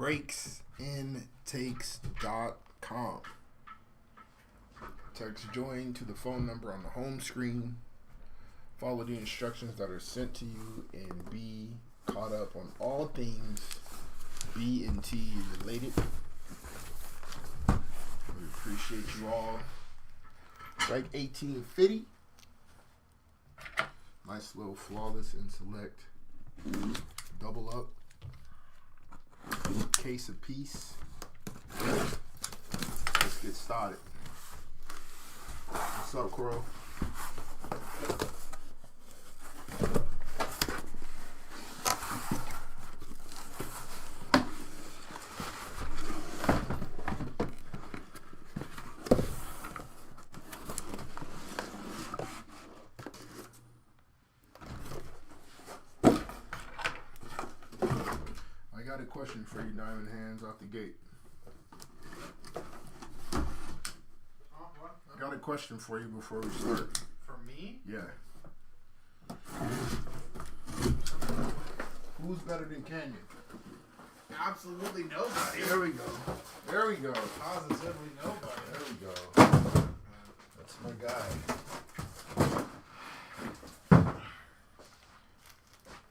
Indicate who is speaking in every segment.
Speaker 1: breaksintakes.com. Text join to the phone number on the home screen. Follow the instructions that are sent to you and be caught up on all things B&T related. We appreciate you all. Break 1850. Nice little flawless and select. Double up. Case apiece. Let's get started. What's up, Crow? I got a question for you, Diamond Hands, off the gate. I got a question for you before we start.
Speaker 2: For me?
Speaker 1: Yeah. Who's better than Canyon?
Speaker 2: Absolutely nobody.
Speaker 1: There we go. There we go.
Speaker 2: Positively nobody.
Speaker 1: There we go. That's my guy.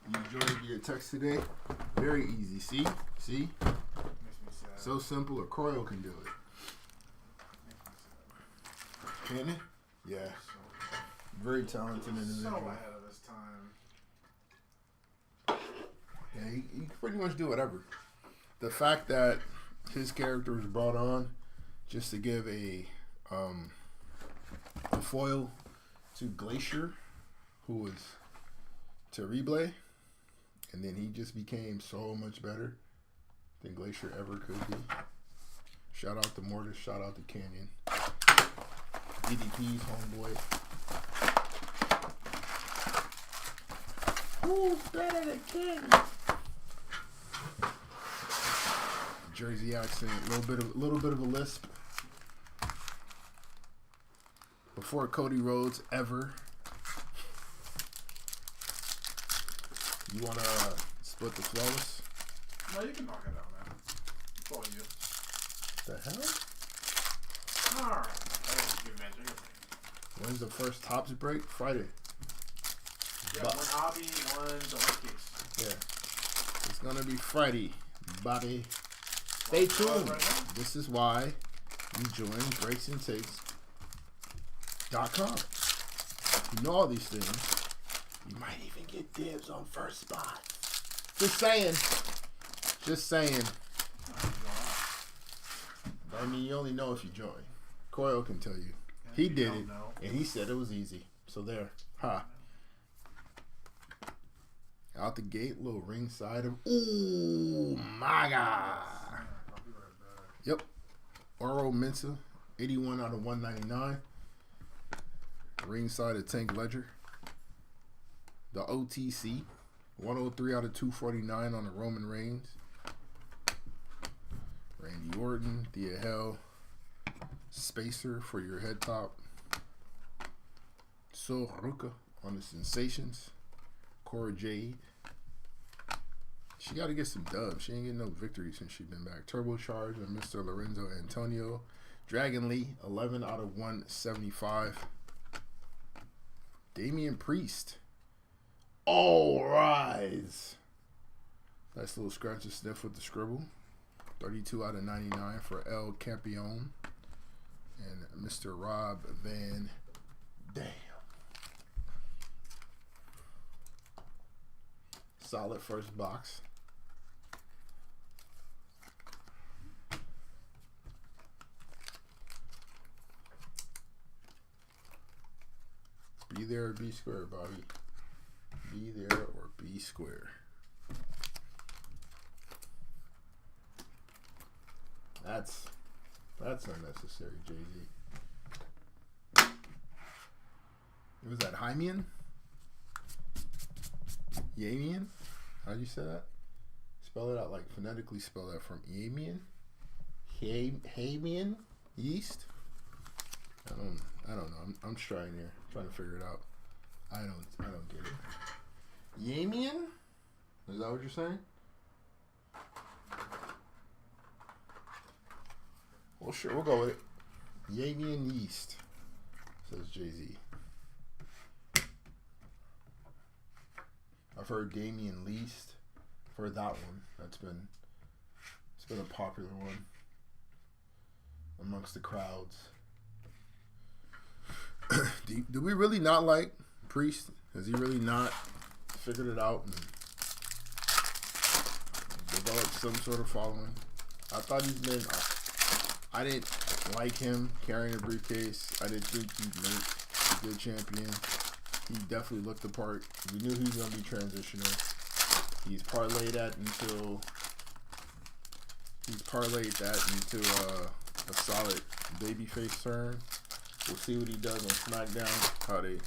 Speaker 1: You enjoyed your text today? Very easy. See? See?
Speaker 2: Makes me sad.
Speaker 1: So simple, a Croyle can do it. Can it? Yeah. Very talented individual.
Speaker 2: So ahead of his time.
Speaker 1: Yeah, he can pretty much do whatever. The fact that his character was brought on just to give a foil to Glacier, who was Terrible, and then he just became so much better than Glacier ever could be. Shout out to Mortis, shout out to Canyon. DDP's homeboy. Who's better than Canyon? Jersey accent, a little bit of a lisp. Before Cody Rhodes ever. You wanna split the flawless?
Speaker 2: No, you can knock it out, man. It's all you.
Speaker 1: The hell?
Speaker 2: Alright. You mentioned it.
Speaker 1: When's the first Tops break? Friday.
Speaker 2: Yeah, one hobby, one delay case.
Speaker 1: Yeah. It's gonna be Friday, Bobby. Stay tuned. Right, this is why you join breaksintakes.com. You know all these things. You might even get dibs on first spot. Just saying. Just saying. I mean, you only know if you join. Coyle can tell you. He did it, and he said it was easy. So there. Ha. Out the gate, little ringside of... Ooh, my God. Yep. Oro Mensa, 81 out of 199. Ringside of Tank Ledger. The OTC, 103 out of 249 on the Roman Reigns. Randy Orton, Thea Hell. Spacer for your head top. So Ruka on the Sensations. Cora Jade. She got to get some dubs. She ain't getting no victory since she's been back. Turbocharged and Mr. Lorenzo Antonio. Dragon Lee, 11 out of 175. Damian Priest. All rise. Nice little scratch and sniff with the scribble. 32 out of 99 for El Campeon. And Mr. Rob Van Dam. Solid first box. Be there or be square, Bobby. Be there or be square. That's unnecessary, Jay-Z. Was that Hymian? Yamian? How'd you say that? Spell it out, like phonetically spell that from Yamian? Hamian? Yeast? I don't know. I'm trying here. I'm trying to figure it out. I don't get it. Yamian? Is that what you're saying? Well, sure, we'll go with it. Damian Yeast, says Jay-Z. I've heard Damian Least. I've heard that one. It's been a popular one amongst the crowds. Do we really not like Priest? Has he really not figured it out and developed some sort of following? I thought he's been. I didn't like him carrying a briefcase. I didn't think he'd make a good champion. He definitely looked the part. We knew he was going to be transitional. He's parlayed that into a solid babyface turn. We'll see what he does on SmackDown, how they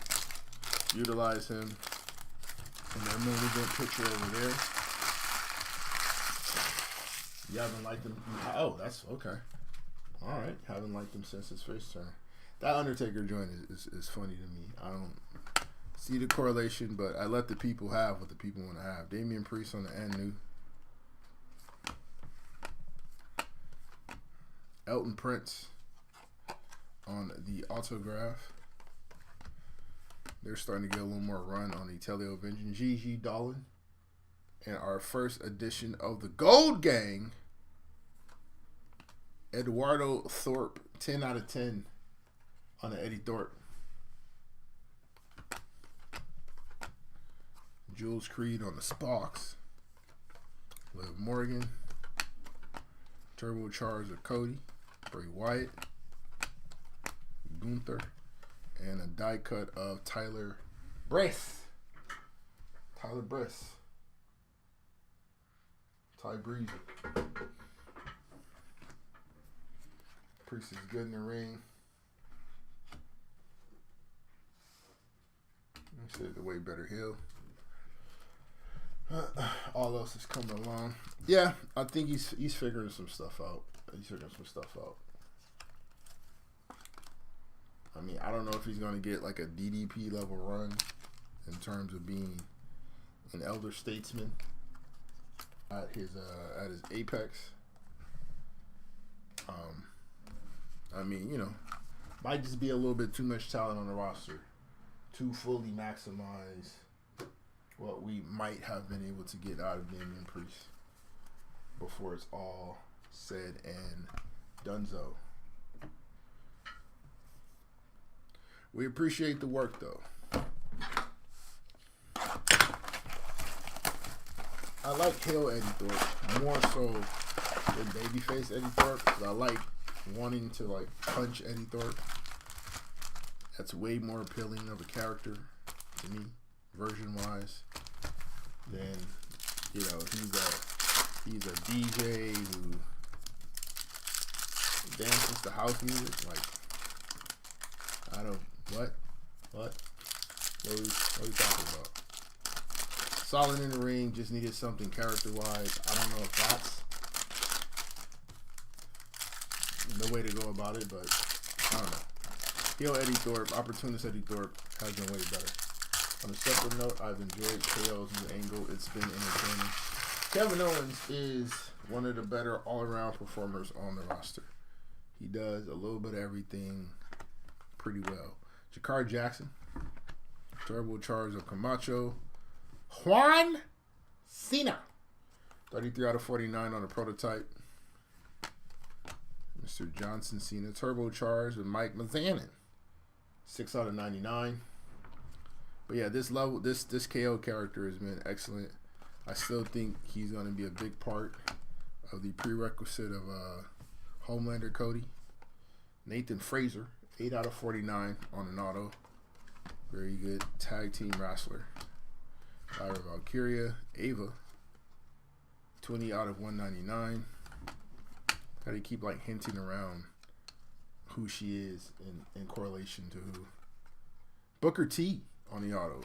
Speaker 1: utilize him in their main event picture over there. You haven't liked him? Oh, that's okay. All right, haven't liked him since his face turn. That Undertaker joint is funny to me. I don't see the correlation, but I let the people have what the people want to have. Damian Priest on the end new. Elton Prince on the autograph. They're starting to get a little more run on the Teleo Vengeance. Gigi Dolan. And our first edition of the Gold Gang, Eduardo Thorpe, 10 out of 10 on the Eddie Thorpe. Jules Creed on the Sparks. Liv Morgan. Turbocharged of Cody. Bray Wyatt. Gunther. And a die cut of Tyler Breeze. Tyler Breeze. Ty Breeze. Priest is good in the ring. He said the way better heel. All else is coming along. Yeah, I think he's figuring some stuff out. I mean, I don't know if he's going to get like a DDP level run in terms of being an elder statesman at his apex. I mean, you know, might just be a little bit too much talent on the roster to fully maximize what we might have been able to get out of Damian Priest before it's all said and donezo. We appreciate the work, though. I like heel Eddie Thorpe more so than babyface Eddie Thorpe, because I like wanting to like punch Eddie Thorpe. That's way more appealing of a character to me, version-wise, than, you know, he's a DJ who dances to house music. Like, I don't. What are we talking about? Solid in the ring, just needed something character-wise. I don't know if that's the way to go about it, but I don't know. Heel Eddie Thorpe, opportunist Eddie Thorpe has been way better. On a separate note, I've enjoyed KO's new angle. It's been entertaining. Kevin Owens is one of the better all-around performers on the roster. He does a little bit of everything pretty well. Jakar Jackson, turbocharged of Camacho. Juan Cena, 33 out of 49 on the prototype. Mr. Johnson Cena, turbocharged with Mike Mizanin, 6 out of 99. But yeah, this KO character has been excellent. I still think he's going to be a big part of the prerequisite of Homelander Cody. Nathan Fraser, 8 out of 49 on an auto. Very good tag team wrestler. Ira Valkyria, Ava, 20 out of 199. How do you keep like hinting around who she is in correlation to who? Booker T on the auto.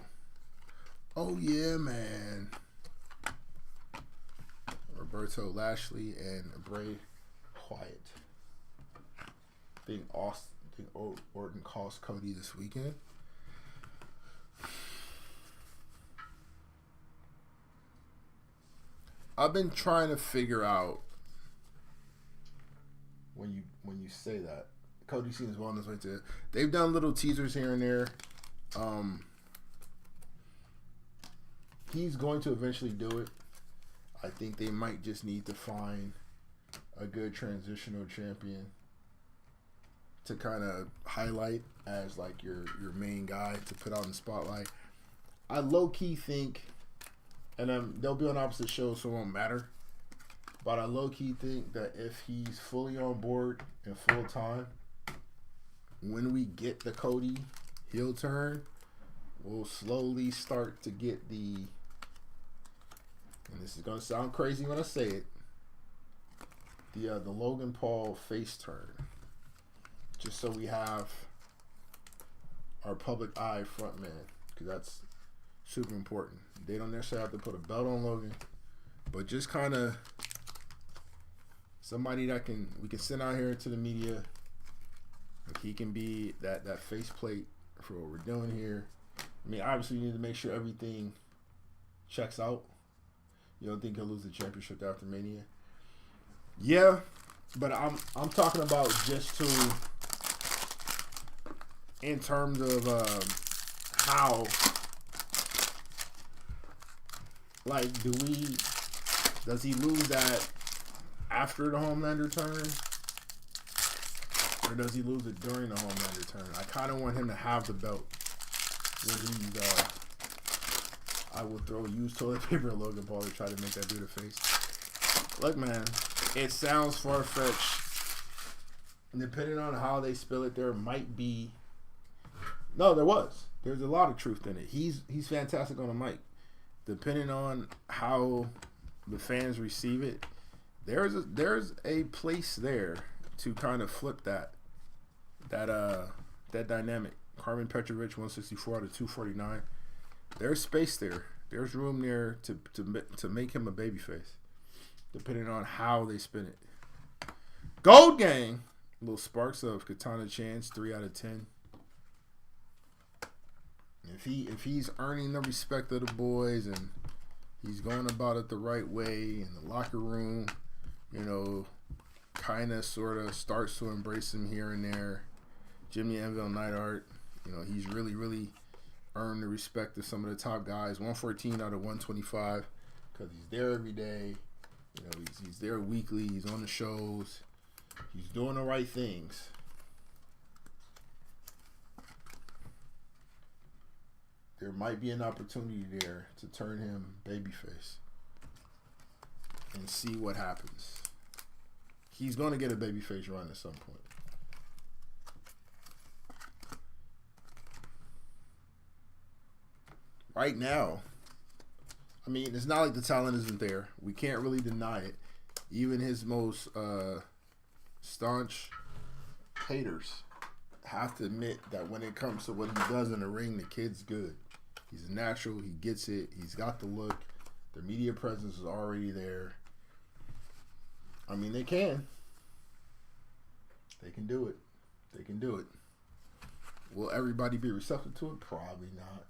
Speaker 1: Oh yeah, man. Roberto Lashley and Bray Wyatt. I think Orton cost Cody this weekend. I've been trying to figure out when you say that. Cody seems well on his way to it. They've done little teasers here and there. He's going to eventually do it. I think they might just need to find a good transitional champion to kind of highlight as like your main guy to put out in the spotlight. I low-key think, and they'll be on opposite shows, so it won't matter, but I low-key think that if he's fully on board and full time, when we get the Cody heel turn, we'll slowly start to get the, and this is going to sound crazy when I say it, the Logan Paul face turn. Just so we have our public eye front man, because that's super important. They don't necessarily have to put a belt on Logan, but just kind of somebody that we can send out here to the media. Like he can be that faceplate for what we're doing here. I mean, obviously, you need to make sure everything checks out. You don't think he'll lose the championship after Mania? Yeah, but I'm talking about just to, in terms of how, like, does he lose that after the Homelander turn? Or does he lose it during the Homelander turn? I kind of want him to have the belt when he's, I will throw used toilet paper at Logan Paul to try to make that dude a face. Look, man, it sounds far-fetched. Depending on how they spill it, there might be... No, there's a lot of truth in it. He's fantastic on the mic. Depending on how the fans receive it, there's a place there to kind of flip that dynamic. Carmen Petrovich, 164 out of 249. There's space there. There's room there to make him a babyface, depending on how they spin it. Gold Gang, little sparks of Katana Chance, 3 out of 10. If he's earning the respect of the boys and he's going about it the right way in the locker room, you know, kind of sort of starts to embrace him here and there. Jimmy Anvil Neidhart, you know, he's really earned the respect of some of the top guys. 114 out of 125 because he's there every day. You know, he's there weekly. He's on the shows. He's doing the right things. There might be an opportunity there to turn him babyface and see what happens. He's going to get a babyface run at some point. Right now, I mean, it's not like the talent isn't there. We can't really deny it. Even his most staunch haters have to admit that when it comes to what he does in the ring, the kid's good. He's a natural. He gets it. He's got the look. The media presence is already there. I mean, they can. They can do it. They can do it. Will everybody be receptive to it? Probably not.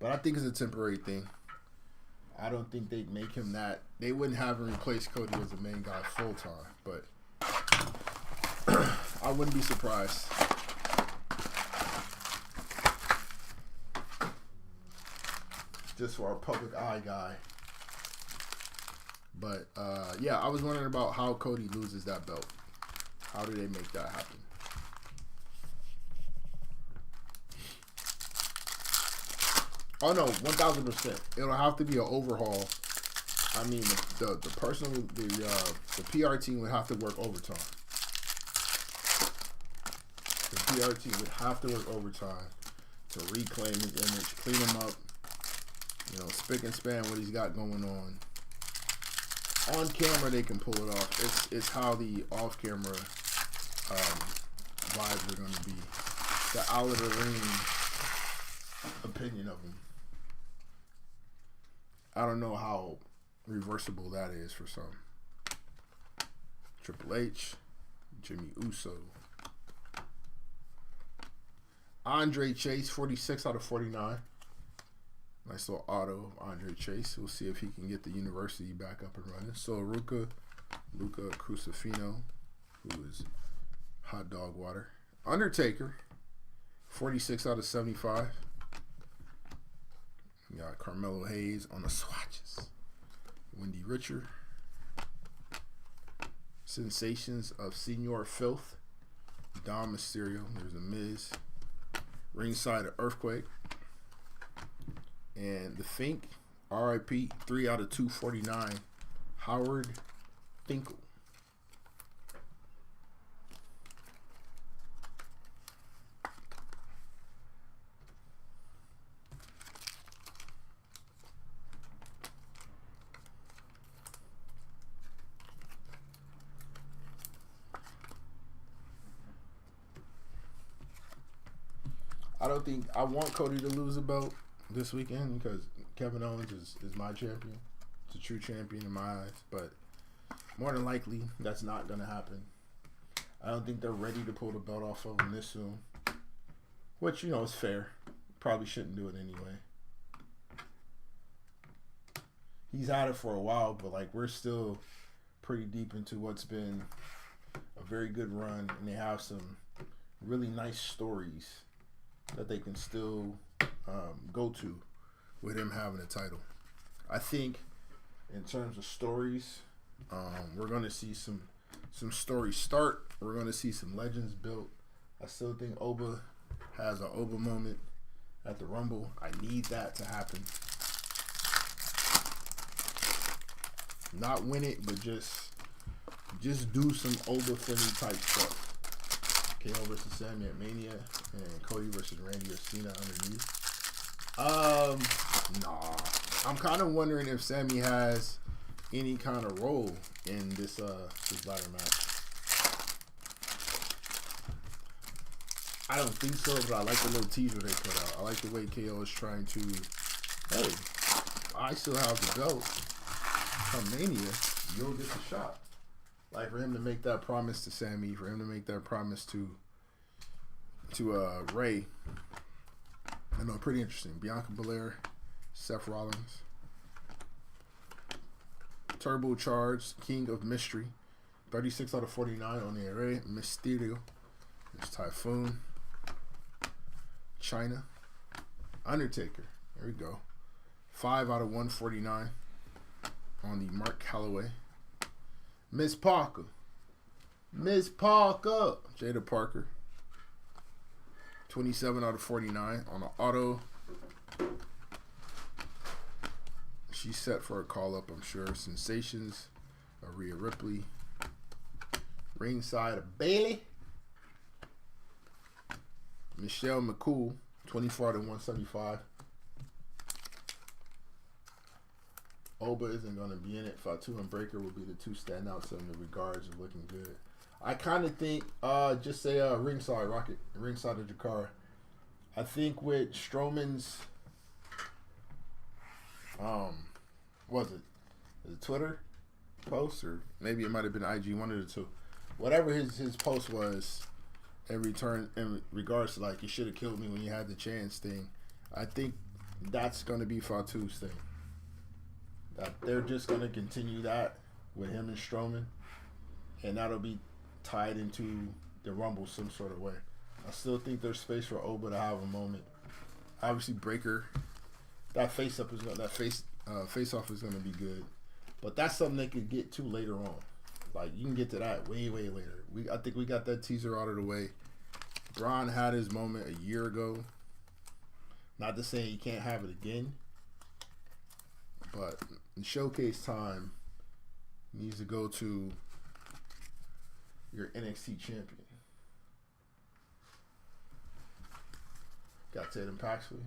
Speaker 1: But I think it's a temporary thing. I don't think they'd make him that. They wouldn't have him replace Cody as the main guy full time. But I wouldn't be surprised. Just for our public eye guy. But yeah, I was wondering about how Cody loses that belt. How do they make that happen? Oh no, 1,000%. It'll have to be an overhaul. I mean, the PR team would have to work overtime. The PR team would have to work overtime to reclaim his image, clean him up, you know, spick and span what he's got going on. On camera, they can pull it off. It's how the off-camera vibes are going to be. The out of the ring opinion of him. I don't know how reversible that is for some. Triple H, Jimmy Uso. Andre Chase, 46 out of 49. Nice little auto of Andre Chase. We'll see if he can get the university back up and running. So Luca Crucifino. who is hot dog water. Undertaker, 46 out of 75. We got Carmelo Hayes on the swatches. Wendy Richer. Sensations of Senior Filth. Dom Mysterio. There's a Miz. Ringside of Earthquake. And the Fink, RIP, 3 out of 249. Howard Finkel. I want Cody to lose a belt this weekend because Kevin Owens is my champion. It's a true champion in my eyes, but more than likely that's not going to happen. I don't think they're ready to pull the belt off of him this soon, which, you know, is fair. Probably shouldn't do it anyway. He's had it for a while, but like we're still pretty deep into what's been a very good run, and they have some really nice stories that they can still go to with him having a title. I think in terms of stories, we're going to see some stories start. We're going to see some legends built. I still think Oba has an Oba moment at the Rumble. I need that to happen. Not win it, but just do some Oba Finley type stuff. KO versus Sammy at Mania and Cody versus Randy or Cena underneath. Nah. I'm kind of wondering if Sammy has any kind of role in this ladder match. I don't think so, but I like the little teaser they put out. I like the way KO is trying to, hey, I still have the belt. Come Mania, you'll get the shot. Like for him to make that promise to Sammy, for him to make that promise to Ray. I know, pretty interesting. Bianca Belair, Seth Rollins. Turbocharged, King of Mystery. 36 out of 49 on the array. Mysterio. There's Typhoon. China. Undertaker. There we go. 5 out of 149 on the Mark Calloway. Miss Parker. Jada Parker. 27 out of 49 on the auto. She's set for a call-up, I'm sure. Sensations of Rhea Ripley. Ringside of Bailey. Michelle McCool. 24 out of 175. Oba isn't going to be in it. Fatu and Breaker will be the two standouts in the regards of looking good. I kind of think, just say ringside Rocket, ringside of Jakara. I think with Strowman's, was it Twitter post, or maybe it might have been IG, one of the two. Whatever his post was in regards to like, you should have killed me when you had the chance thing. I think that's going to be Fatu's thing. That they're just going to continue that with him and Strowman, and that'll be tied into the Rumble some sort of way. I still think there's space for Oba to have a moment. Obviously, Breaker, that face off is going to be good, but that's something they could get to later on. Like, you can get to that way later. I think we got that teaser out of the way. Braun had his moment a year ago. Not to say he can't have it again, but in showcase time, needs to go to your NXT champion. Got Tatum Paxley.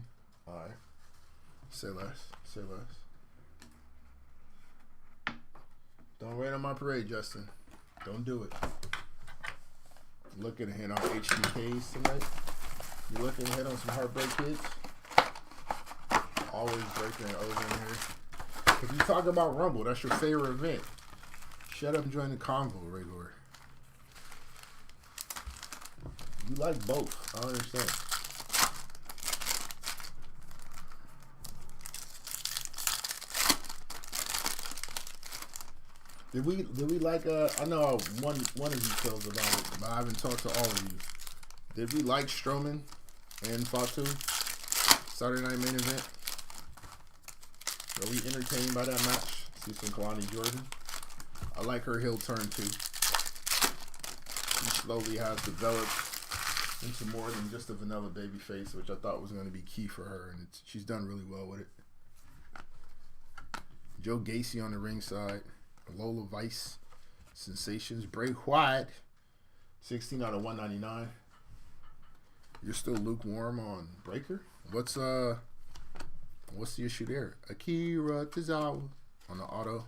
Speaker 1: Alright. Say less. Don't rain on my parade, Justin. Don't do it. Looking ahead on HDKs tonight. You looking ahead on some Heartbreak Kids? Always Breaker and over in here. If you talk about Rumble, that's your favorite event. Shut up and join the convo, Ray Lord. You like both. I understand. Did we like I know one of you feels about it, but I haven't talked to all of you. Did we like Strowman and Fatu Saturday Night Main Event? Are we entertained by that match? See some Kalani Jordan. I like her heel turn too. She slowly has developed into more than just a vanilla baby face, which I thought was going to be key for her, and she's done really well with it. Joe Gacy on the ringside. Lola Vice, Sensations, Bray Wyatt, 16 out of 199. You're still lukewarm on Breaker? What's the issue there? Akira Tozawa on the auto.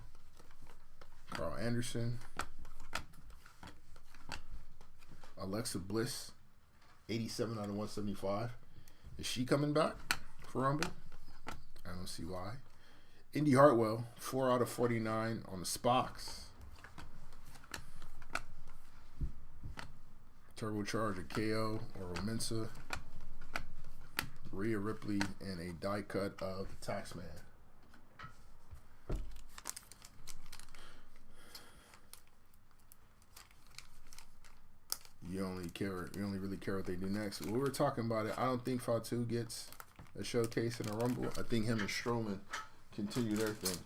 Speaker 1: Carl Anderson. Alexa Bliss, 87 out of 175. Is she coming back for Rumble? I don't see why. Indy Hartwell, 4 out of 49 on the Spox. Turbocharge, a KO or Mensa. Rhea Ripley, and a die cut of Taxman. You only really care what they do next. When we were talking about it, I don't think Fatu gets a showcase in a Rumble. I think him and Strowman continue their thing.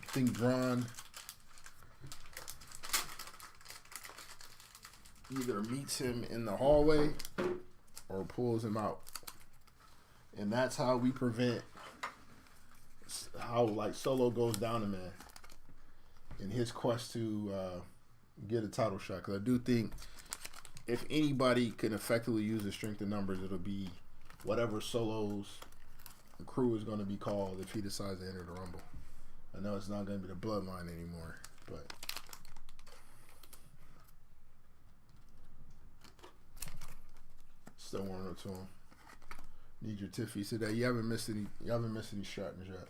Speaker 1: I think Braun either meets him in the hallway or pulls him out. And that's how we prevent how like Solo goes down a man in his quest to get a title shot. Because I do think if anybody can effectively use the strength of numbers, it'll be whatever Solo's crew is going to be called if he decides to enter the Rumble. I know it's not going to be the Bloodline anymore, but still warming up to him. Need your Tiffy today. You haven't missed any Stratton's yet.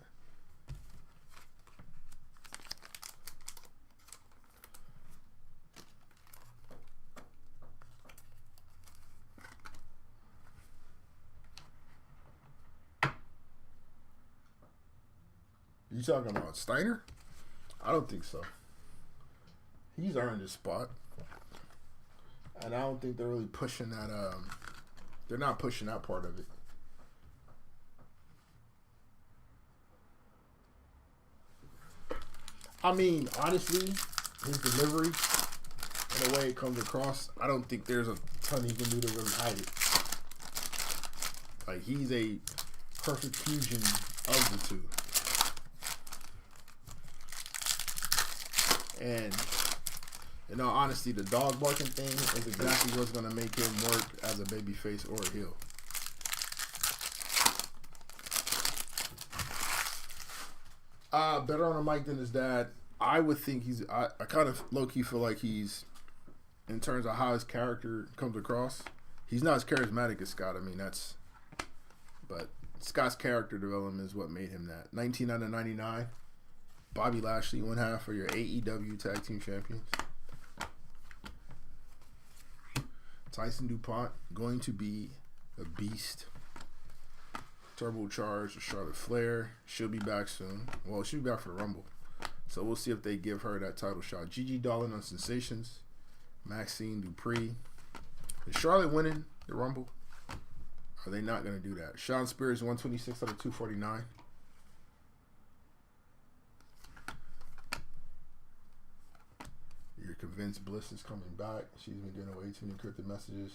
Speaker 1: You talking about Steiner? I don't think so. He's earned his spot. And I don't think they're really pushing that. They're not pushing that part of it. I mean, honestly, his delivery and the way it comes across, I don't think there's a ton he can do to really hide it. Like, he's a perfect fusion of the two. And in all honesty, the dog barking thing is exactly what's going to make him work as a babyface or a heel. Better on the mic than his dad. I would think I kind of low-key feel like he's, in terms of how his character comes across, he's not as charismatic as Scott. I mean, but Scott's character development is what made him that. 19 out of 99. Bobby Lashley, 1/2 for your AEW Tag Team Champions. Tyson DuPont, going to be a beast. Turbocharged, Charlotte Flair. She'll be back soon. Well, she'll be back for the Rumble. So we'll see if they give her that title shot. Gigi Dolan on Sensations. Maxine Dupree. Is Charlotte winning the Rumble? Are they not going to do that? Sean Spears, 126 out of 249. You're convinced Bliss is coming back. She's been getting away too many cryptic messages.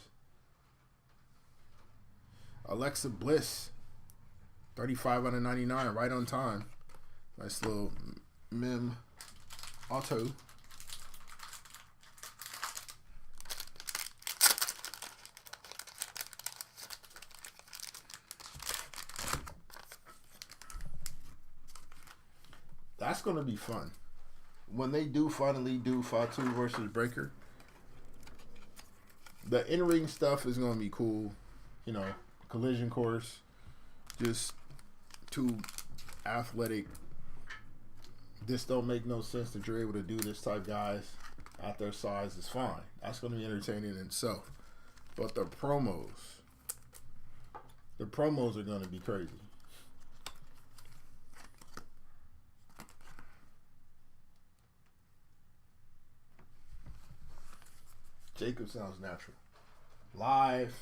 Speaker 1: Alexa Bliss, 35 out of 99, right on time. Nice little mem auto. That's going to be fun. When they do finally do Fatu versus Breaker, the in-ring stuff is going to be cool. You know, collision course, just two athletic, this don't make no sense that you're able to do this type guys at their size is fine. That's going to be entertaining in itself. But the promos are going to be crazy. perspective sounds natural. Live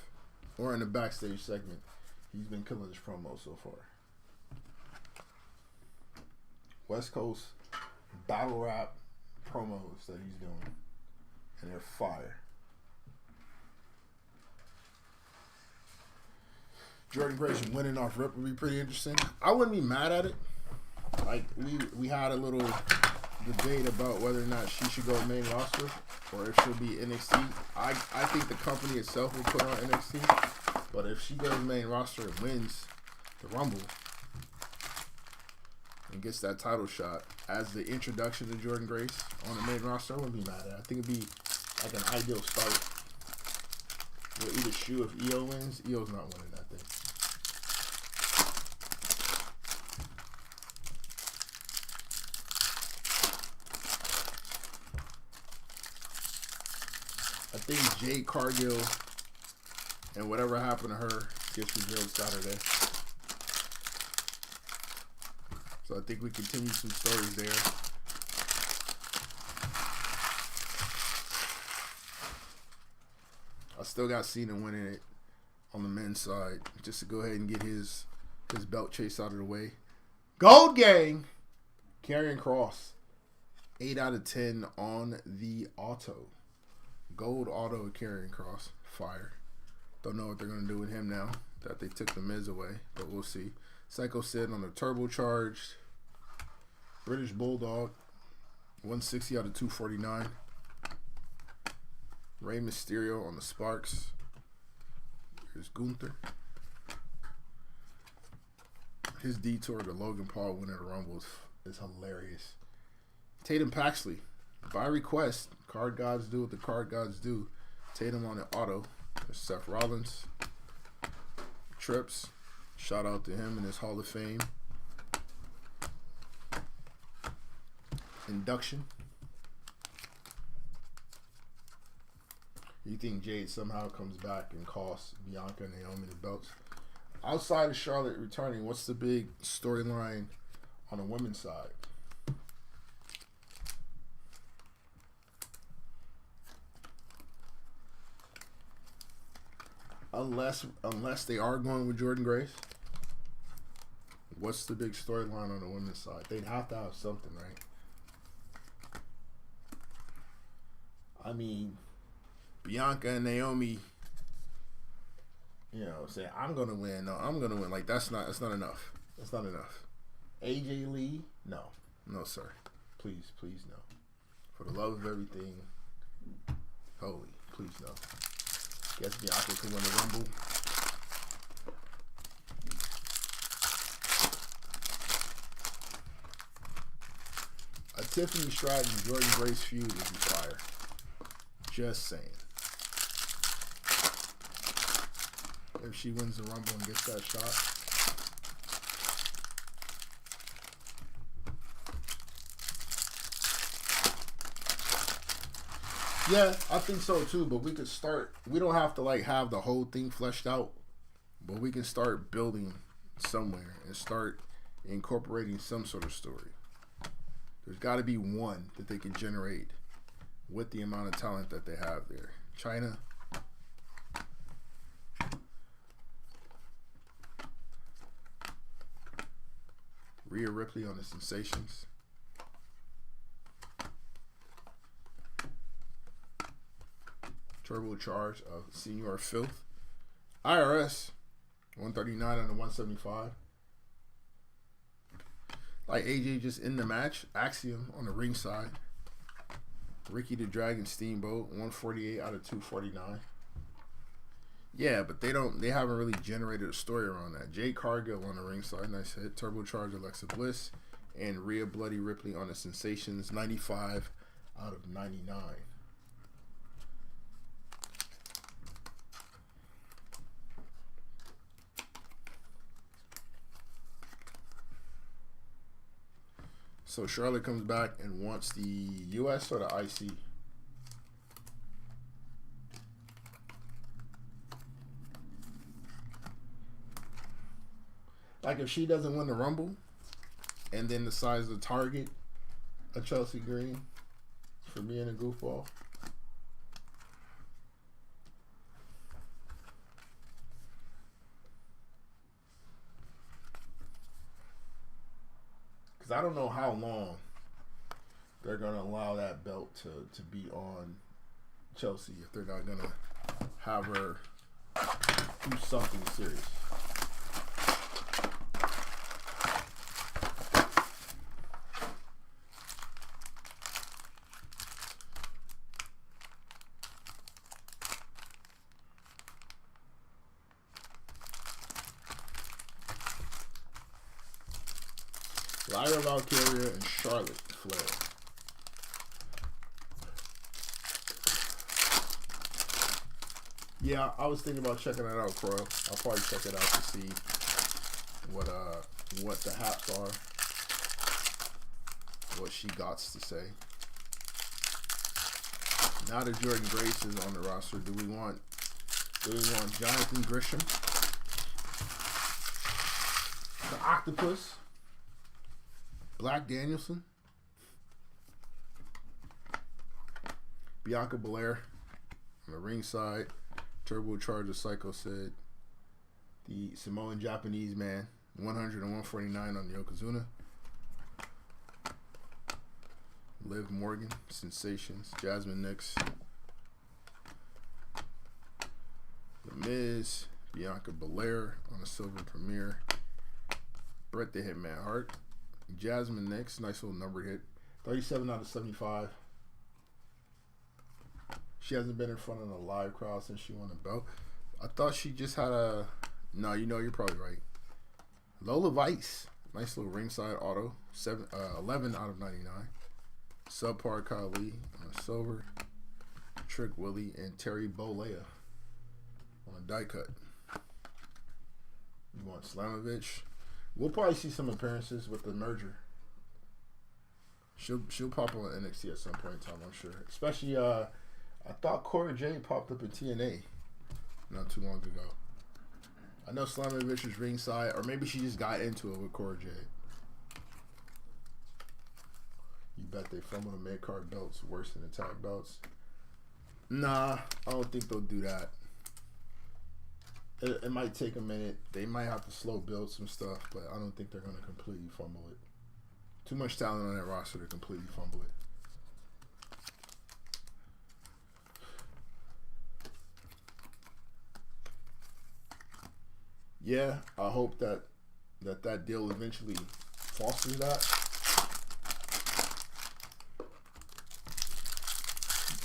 Speaker 1: or in the backstage segment, he's been killing his promo so far. West Coast battle rap promos that he's doing, and they're fire. Jordan Grace winning off rip would be pretty interesting. I wouldn't be mad at it. Like we had a little debate about whether or not she should go main roster or if she'll be NXT. I think the company itself will put on NXT, but if she goes main roster and wins the Rumble and gets that title shot as the introduction to Jordan Grace on the main roster, I wouldn't be mad at it. I think it'd be like an ideal start. We'll either shoe if EO wins. EO's not winning that thing. I think Jade Cargill and whatever happened to her gets revealed Saturday. So I think we continue some stories there. I still got Cena winning it on the men's side just to go ahead and get his belt chase out of the way. Gold Gang, Karrion Kross, 8 out of 10 on the auto. Gold auto of Karrion Kross, fire. Don't know what they're going to do with him now that they took the Miz away, but we'll see. Psycho Sid on the turbocharged. British Bulldog, 160 out of 249. Rey Mysterio on the Sparks. Here's Gunther. His detour to Logan Paul winning the Rumble is hilarious. Tatum Paxley, by request, card gods do what the card gods do. Tatum on the auto. There's Seth Rollins. Trips. Shout out to him in his Hall of Fame induction. You think Jade somehow comes back and costs Bianca and Naomi the belts? Outside of Charlotte returning, what's the big storyline on the women's side? Unless they are going with Jordan Grace, what's the big storyline on the women's side? They'd have to have something, right? I mean, Bianca and Naomi, you know, say I'm gonna win. No, I'm gonna win. Like that's not enough. That's not enough. AJ Lee, no, sir. Please, no. For the love of everything holy, please no. Guess Bianca can win the Rumble. A Tiffany Stratton Jordan Grace feud would be fire. Just saying. If she wins the Rumble and gets that shot. Yeah, I think so too, but we could start, we don't have to like have the whole thing fleshed out, but we can start building somewhere and start incorporating some sort of story. There's got to be one that they can generate with the amount of talent that they have there. China. Rhea Ripley on the Sensations. Turbocharge of Senior Filth. IRS 139 on the 175. Like AJ just in the match. Axiom on the ringside. Ricky the Dragon Steamboat 148 out of 249. Yeah, but they haven't really generated a story around that. Jade Cargill on the ringside, nice hit. Turbocharge Alexa Bliss and Rhea Bloody Ripley on the Sensations, 95 out of 99. So Charlotte comes back and wants the US or the IC? Like if she doesn't win the Rumble and then decides to target a Chelsea Green for being a goofball. Because I don't know how long they're going to allow that belt to be on Chelsea if they're not going to have her do something serious. Lyra Valkyria and Charlotte Flair. Yeah, I was thinking about checking that out, Crow. I'll probably check it out to see what the haps are, what she gots to say. Now that Jordan Grace is on the roster, do we want Jonathan Grisham, the Octopus, Black Danielson, Bianca Belair on the ringside. Turbocharger Psycho said the Samoan Japanese man, 100 and 149 on the Yokozuna. Liv Morgan, Sensations, Jasmine Nix, The Miz, Bianca Belair on a Silver Premiere, Bret the Hitman Hart, Jasmine Nix, nice little number hit, 37 out of 75. She hasn't been in front of a live crowd since she won the belt. I thought she just had a... No, you're probably right. Lola Vice. Nice little ringside auto. 11 out of 99. Subpar Kali on a silver. Trick Willie and Terry Bollea on a die cut. You want Slamovich? We'll probably see some appearances with the merger. She'll pop on NXT at some point in time, I'm sure. Especially... I thought Cora Jade popped up in TNA not too long ago. I know Slamovich was ringside, or maybe she just got into it with Cora Jade. You bet they fumble the mid-card belts worse than the tag belts? Nah, I don't think they'll do that. It might take a minute. They might have to slow build some stuff, but I don't think they're going to completely fumble it. Too much talent on that roster to completely fumble it. Yeah, I hope that deal eventually fosters that.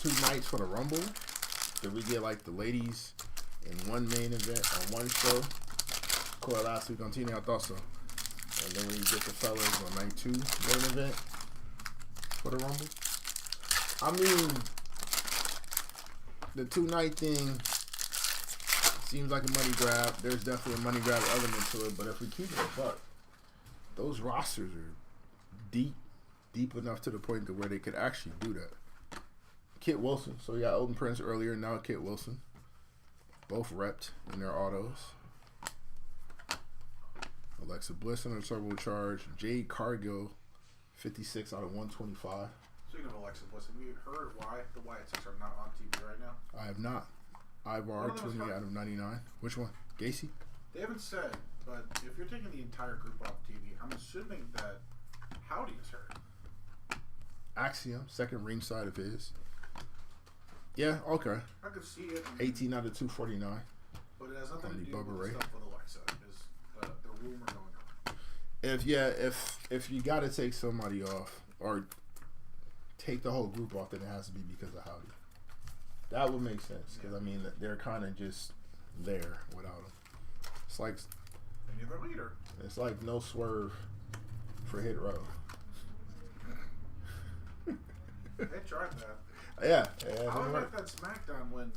Speaker 1: 2 nights for the Rumble. Did we get like the ladies in one main event on one show? Caught last week on TNA, I thought so. And then we get the fellas on night 2 main event for the Rumble. I mean, the 2-night thing seems like a money grab. There's definitely a money grab element to it, but if we keep it a buck, those rosters are deep enough to the point to where they could actually do that. Kit Wilson, so we got Elton Prince earlier, now Kit Wilson. Both repped in their autos. Alexa Bliss on a turbocharge. Jade Cargill, 56 out of 125.
Speaker 2: Speaking of Alexa Bliss, have you heard why the Wyatt Six are not on TV right now?
Speaker 1: I have not. Ivar, 20 out of 99. Which one? Gacy?
Speaker 2: They haven't said, but if you're taking the entire group off TV, I'm assuming that Howdy is hurt.
Speaker 1: Axiom, second ringside of his. Yeah, okay.
Speaker 2: I could see it.
Speaker 1: 18 out of 249.
Speaker 2: But it has nothing to do with the stuff with Alexa. Is the rumor going on?
Speaker 1: If you got to take somebody off or take the whole group off, then it has to be because of Howdy. That would make sense because I mean they're kind of just there without him. It's like
Speaker 2: any other leader.
Speaker 1: It's like no swerve for Hit Row.
Speaker 2: They tried that.
Speaker 1: Yeah.
Speaker 2: I was at that SmackDown when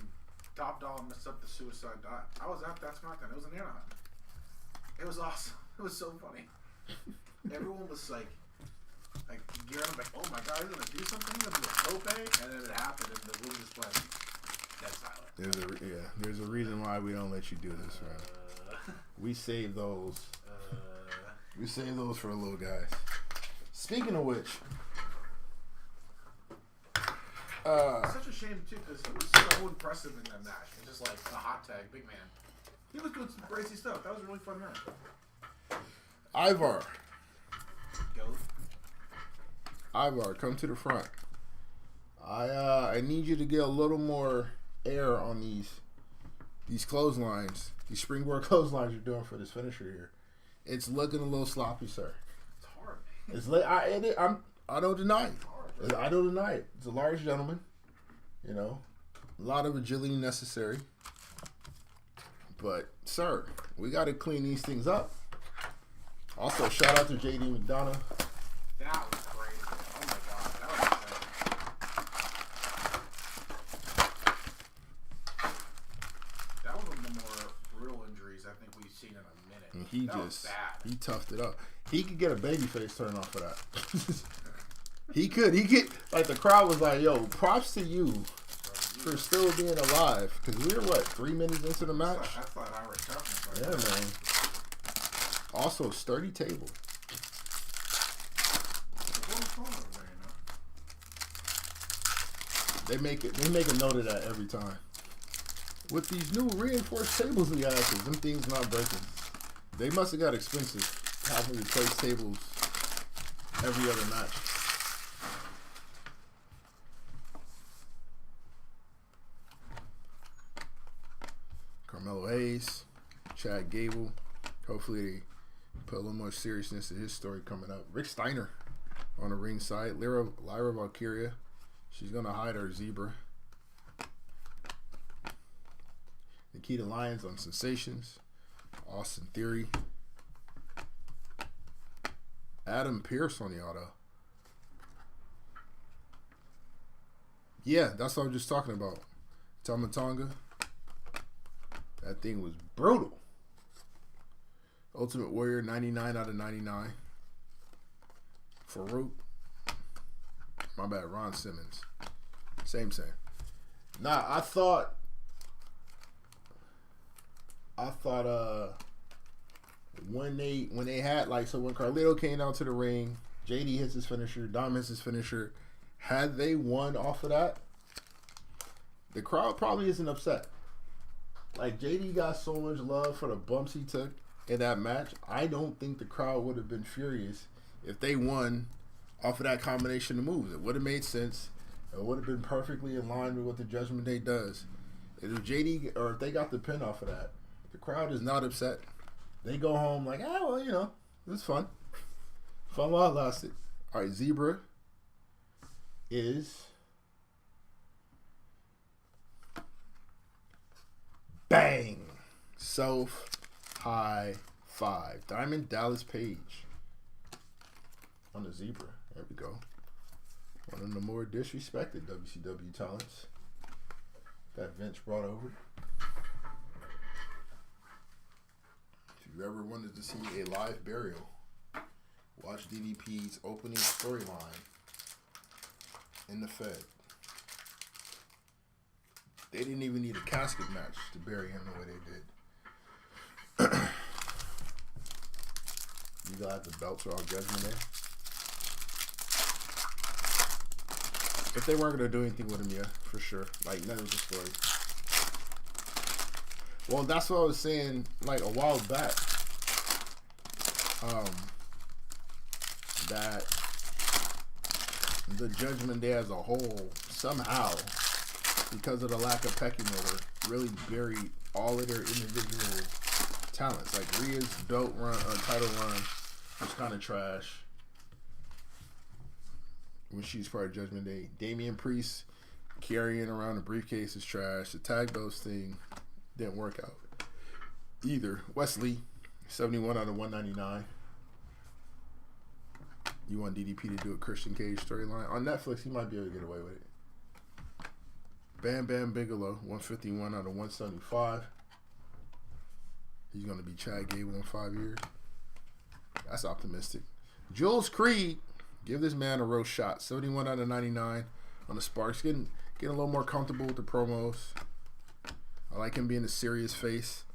Speaker 2: Top Dollar messed up the suicide dive. I was at that SmackDown. It was in Anaheim. It was awesome. It was so funny. Everyone was like gearing up, like, oh my god, he's gonna do something. He's gonna do a tope, and then it happened, and the room just went dead silent.
Speaker 1: There's a reason why we don't let you do this, man. We save those. We save those for the little guys. Speaking of which.
Speaker 2: It's such a shame too, because he was so impressive in that match. It's just like the hot tag, big man. He was doing some crazy stuff. That was a really fun match.
Speaker 1: Ivar. Ivar, come to the front. I need you to get a little more air on these clotheslines, these springboard clotheslines you're doing for this finisher here. It's looking a little sloppy, sir.
Speaker 2: It's hard.
Speaker 1: It's late. I don't deny it. I don't deny it. It's a large gentleman. You know, a lot of agility necessary. But, sir, we got to clean these things up. Also, shout out to JD McDonough.
Speaker 2: That was crazy. Oh my god, that was insane. That was one of the more brutal injuries I think we've seen in a minute.
Speaker 1: And he
Speaker 2: was bad.
Speaker 1: He toughed it up. He could get a babyface turn off of that. He could. Like, the crowd was like, yo, props to you for still being alive. Because we were, 3 minutes into the match?
Speaker 2: That's like Irish toughness. Right
Speaker 1: yeah,
Speaker 2: there.
Speaker 1: man. Also, sturdy table. They make a note of that every time. With these new reinforced tables we have, them things not breaking. They must have got expensive having to replace tables every other match. Carmelo Hayes, Chad Gable. Hopefully they put a little more seriousness to his story coming up. Rick Steiner on the ringside. Lyra Valkyria. She's going to hide her zebra. Nikita Lyons on Sensations. Austin Theory. Adam Pearce on the auto. Yeah, that's what I was just talking about. Tamatonga. That thing was brutal. Ultimate Warrior, 99 out of 99. Farouk. My bad, Ron Simmons. Same. Nah, I thought when they had, like, so when Carlito came out to the ring, JD hits his finisher, Dom hits his finisher, had they won off of that, the crowd probably isn't upset. Like, JD got so much love for the bumps he took in that match. I don't think the crowd would have been furious if they won off of that combination of moves. It would have made sense. It would have been perfectly in line with what the Judgment Day does. If JD, or if they got the pin off of that, the crowd is not upset. They go home like, well, you know, it was fun. Fun while it lasted. All right, Zebra is bang. Self high five. Diamond Dallas Page on the Zebra. There we go. One of the more disrespected WCW talents that Vince brought over. If you ever wanted to see a live burial, watch DDP's opening storyline in the Fed. They didn't even need a casket match to bury him the way they did. You got the belts are all Judgment Day. If they weren't going to do anything with him, yeah, for sure. Like, that was the story. Well, that's what I was saying, like, a while back. That the Judgment Day as a whole, somehow, because of the lack of pecking order, really buried all of their individual talents. Like, Rhea's belt run, title run was kind of trash when she's part of Judgment Day. Damian Priest carrying around a briefcase is trash. The tag belts thing didn't work out either. Wesley, 71 out of 199. You want DDP to do a Christian Cage storyline? On Netflix, he might be able to get away with it. Bam Bam Bigelow, 151 out of 175. He's going to be Chad Gable in 5 years. That's optimistic. Jules Creed, give this man a real shot. 71 out of 99 on the Sparks. Getting a little more comfortable with the promos. I like him being a serious face,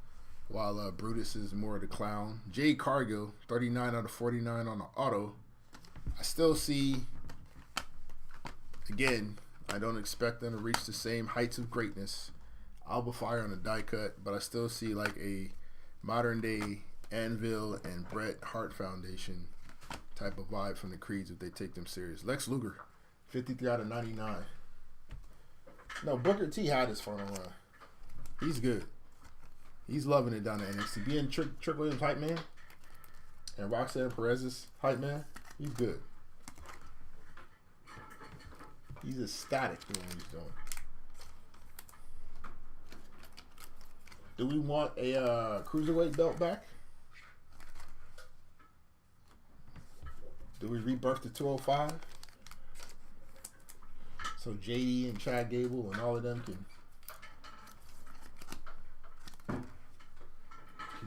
Speaker 1: while Brutus is more of the clown. Jade Cargill, 39 out of 49 on the auto. I still see, again, I don't expect them to reach the same heights of greatness. Alba Fire on a die cut, but I still see like a modern day Anvil and Bret Hart Foundation type of vibe from the Creeds if they take them serious. Lex Luger, 53 out of 99. No, Booker T had his final run. He's good. He's loving it down at NXT. Being Trick Williams hype man and Roxanne Perez's hype man, he's good. He's ecstatic doing what he's doing. Do we want a cruiserweight belt back? Do we rebirth the 205? So JD and Chad Gable and all of them can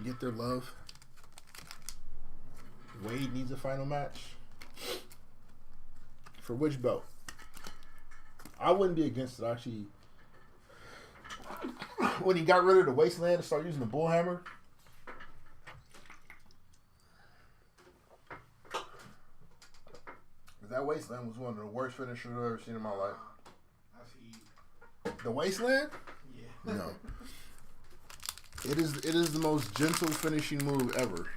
Speaker 1: get their love. Wade needs a final match. For which belt? I wouldn't be against it, actually. When he got rid of the Wasteland and started using the Bullhammer. That Wasteland was one of the worst finishers I've ever seen in my life. The Wasteland?
Speaker 2: Yeah.
Speaker 1: No. It is the most gentle finishing move ever.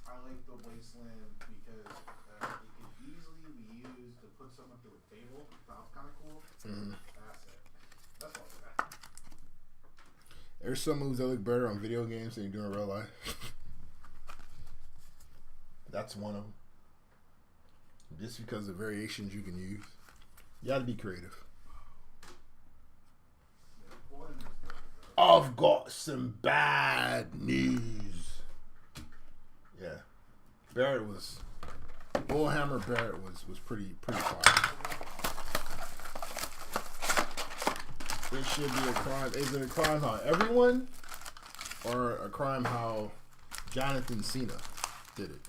Speaker 2: I like the Wasteland because it could easily be used to put someone through a table. That was kind of cool. Mm-hmm. That's it. That's all that.
Speaker 1: There's some moves that look better on video games than you do in real life. That's one of them. Just because of variations you can use. You gotta be creative. I've got some bad news. Yeah. Bullhammer Barrett was pretty fire. It should be a crime. Is it a crime how everyone, or a crime how Jonathan Cena did it?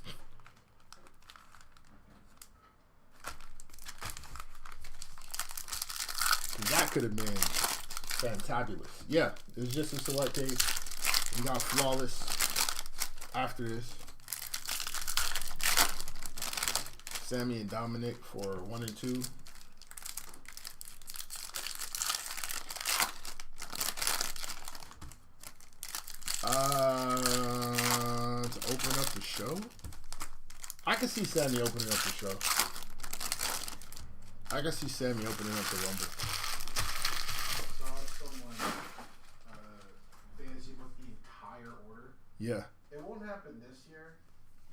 Speaker 1: That could have been fantabulous. Yeah, it was just a select case. We got Flawless after this. Sammy and Dominic for 1 and 2. To open up the show? I can see Sammy opening up the show. I can see Sammy opening up the Rumble. Yeah.
Speaker 2: It won't happen this year,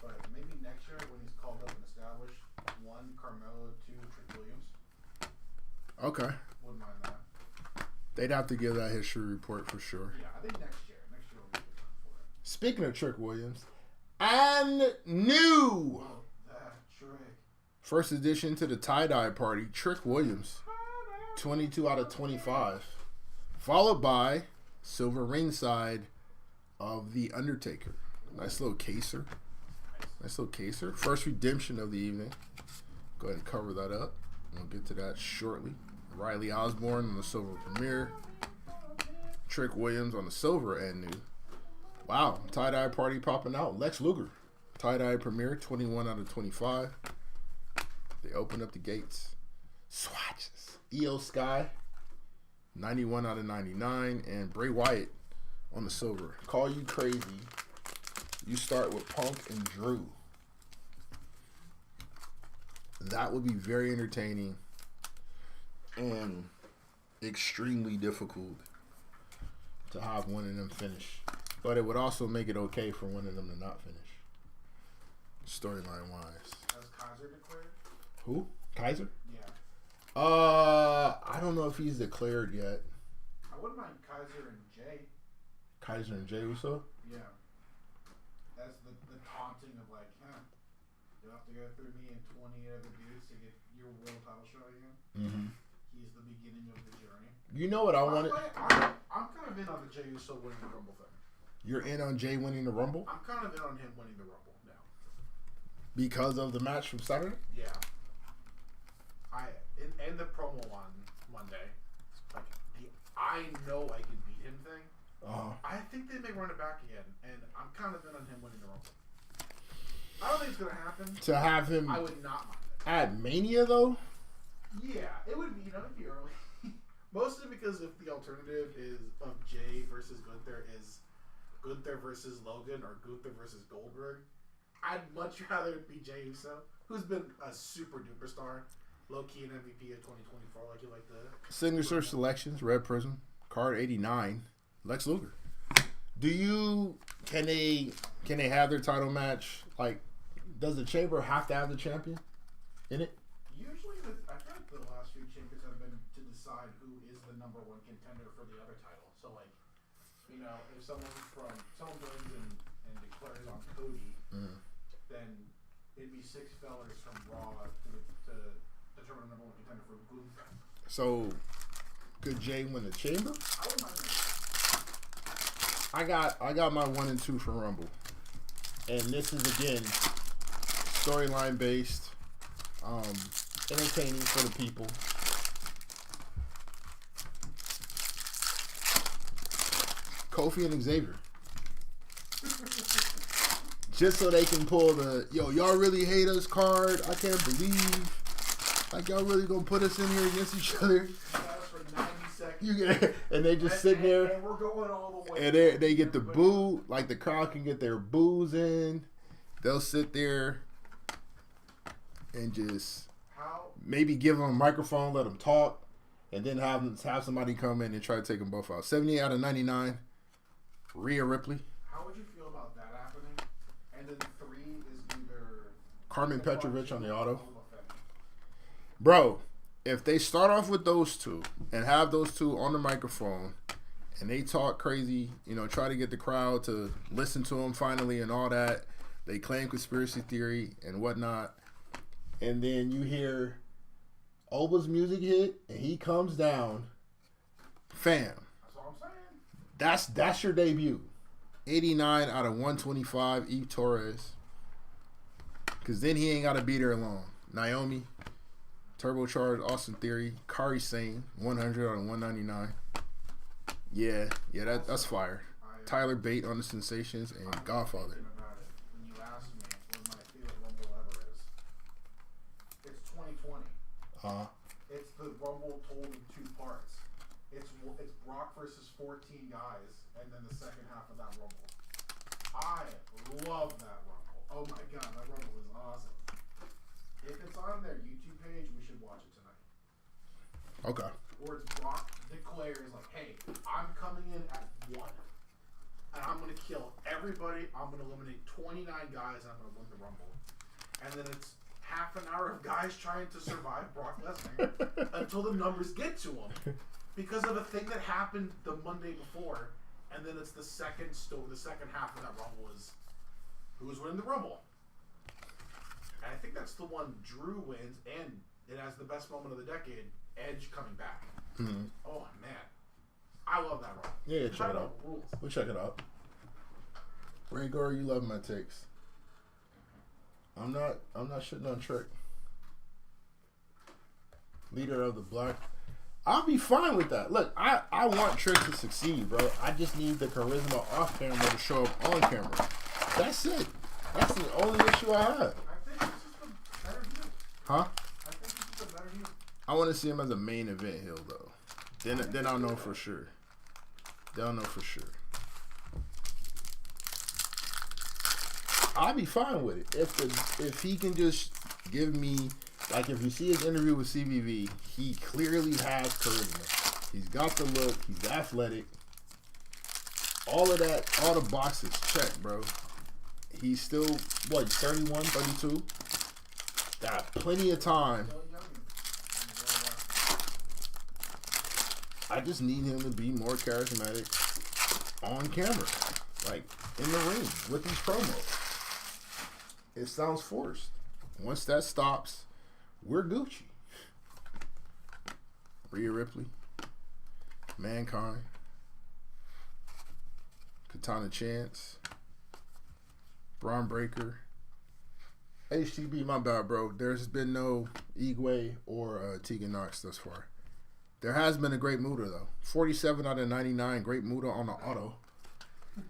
Speaker 2: but maybe next year when he's called up and established. 1, Carmelo, 2, Trick Williams.
Speaker 1: Okay.
Speaker 2: Wouldn't mind that.
Speaker 1: They'd have to give that history report for sure.
Speaker 2: Yeah, I think next year. Next year will be good time for it.
Speaker 1: Speaking of Trick Williams, and new
Speaker 2: Trick.
Speaker 1: First edition to the tie-dye party, Trick Williams, 22 out of 25. Followed by Silver Ringside of The Undertaker. Nice little caser. Nice little caser. First redemption of the evening. Go ahead and cover that up. We'll get to that shortly. Riley Osborne on the silver premiere. Trick Williams on the silver and new. Wow. Tie-dye party popping out. Lex Luger. Tie-dye premiere. 21 out of 25. They open up the gates. Swatches. Io Sky. 91 out of 99. And Bray Wyatt on the silver. Call you crazy. You start with Punk and Drew. That would be very entertaining and extremely difficult to have one of them finish. But it would also make it okay for one of them to not finish. Storyline wise.
Speaker 2: Has Kaiser declared?
Speaker 1: Who? Kaiser?
Speaker 2: Yeah.
Speaker 1: I don't know if he's declared yet.
Speaker 2: I wouldn't mind Kaiser and Jay.
Speaker 1: Kaiser and Jey Uso?
Speaker 2: Yeah. That's the taunting of like, you'll have to go through me and 20 other dudes to get your world title shot again.
Speaker 1: Mm-hmm.
Speaker 2: He's the beginning of the journey.
Speaker 1: You know what I wanted?
Speaker 2: I'm kind of in on the Jey Uso winning the Rumble thing.
Speaker 1: You're in on Jay winning the Rumble?
Speaker 2: I'm kind of in on him winning the Rumble now.
Speaker 1: Because of the match from Saturday?
Speaker 2: Yeah. And the promo on Monday. Like, I know I can beat him thing. I think they may run it back again, and I'm kind of in on him winning the Rumble. I don't think it's going to happen.
Speaker 1: To have him
Speaker 2: I would not mind it.
Speaker 1: at Mania, though?
Speaker 2: Yeah, it would be, it'd be early. Mostly because if the alternative is of Jay versus Gunther is Gunther versus Logan or Gunther versus Goldberg, I'd much rather it be Jay Uso, who's been a super duper star, low key an MVP of 2024, like you like the
Speaker 1: Signature selections, Red Prism, card 89, Lex Luger. Can they have their title match? Like, does the Chamber have to have the champion in it?
Speaker 2: Usually, I feel like the last few chambers have been to decide who is the number one contender for the other title. So, like, you know, if someone goes and declares on Cody, then it'd be 6 fellers from Raw to determine the number one contender for Gunther.
Speaker 1: So, could Jay win the Chamber?
Speaker 2: I wouldn't mind that.
Speaker 1: I got my 1 and 2 for Rumble, and this is again storyline based, entertaining for the people. Kofi and Xavier, just so they can pull the y'all really hate us card. I can't believe like y'all really gonna put us in here against each other. And they just sit there,
Speaker 2: and we're going all the way.
Speaker 1: And they get the boo, like the crowd can get their boos in. They'll sit there and just maybe give them a microphone, let them talk, and then have somebody come in and try to take them both out. 78 out of 99, Rhea Ripley.
Speaker 2: How would you feel about that happening? And then 3 is either
Speaker 1: Carmen Petrovich on the auto. Bro, if they start off with those two and have those two on the microphone and they talk crazy, try to get the crowd to listen to them finally and all that, they claim conspiracy theory and whatnot, and then you hear Oba's music hit and he comes down, fam.
Speaker 2: That's what I'm saying.
Speaker 1: That's your debut. 89 out of 125, Eve Torres. Because then he ain't got to beat her alone. Naomi, Turbocharged, Austin Theory, Kari Sane, 100 out of 199. Yeah, that's fire. Tyler Bate on the Sensations and Godfather.
Speaker 2: About it. When you asked me what my favorite Rumble ever is, it's 2020. It's the Rumble told in 2 parts. It's Brock versus 14 guys, and then the second half of that Rumble. I love that Rumble. Oh my god, that Rumble is awesome. If it's on their YouTube page, we should watch it tonight.
Speaker 1: Okay.
Speaker 2: Where it's Brock declares, like, hey, I'm coming in at 1. And I'm going to kill everybody. I'm going to eliminate 29 guys, and I'm going to win the Rumble. And then it's half an hour of guys trying to survive Brock Lesnar until the numbers get to him. Because of a thing that happened the Monday before. And then it's the second half of that Rumble is who is winning the Rumble. And I think that's the one Drew wins, and it has the best moment of the decade, Edge coming back.
Speaker 1: Mm-hmm.
Speaker 2: Oh, man. I love that run.
Speaker 1: Yeah, check it out. We'll check it out. Ray Gore, you love my takes. I'm not shitting on Trick. Leader of the Black. I'll be fine with that. Look, I want Trick to succeed, bro. I just need the charisma off camera to show up on camera. That's it. That's the only issue I have. Huh?
Speaker 2: I think he's just a better heel.
Speaker 1: I want to see him as a main event heel, though. Then I'll know for sure. They'll know for sure. I'll be fine with it. If he can just give me, like, if you see his interview with CVV, he clearly has charisma. He's got the look. He's athletic. All of that, all the boxes checked, bro. He's still, 31, 32? Got plenty of time. I just need him to be more charismatic on camera, like in the ring with these promos. It sounds forced. Once that stops, we're Gucci. Rhea Ripley, Mankind, Katana Chance, Braun Breaker, HTB, my bad, bro. There's been no Igwe or Tegan Knox thus far. There has been a Great Muta, though. 47 out of 99, Great Muta on the auto.
Speaker 2: Okay,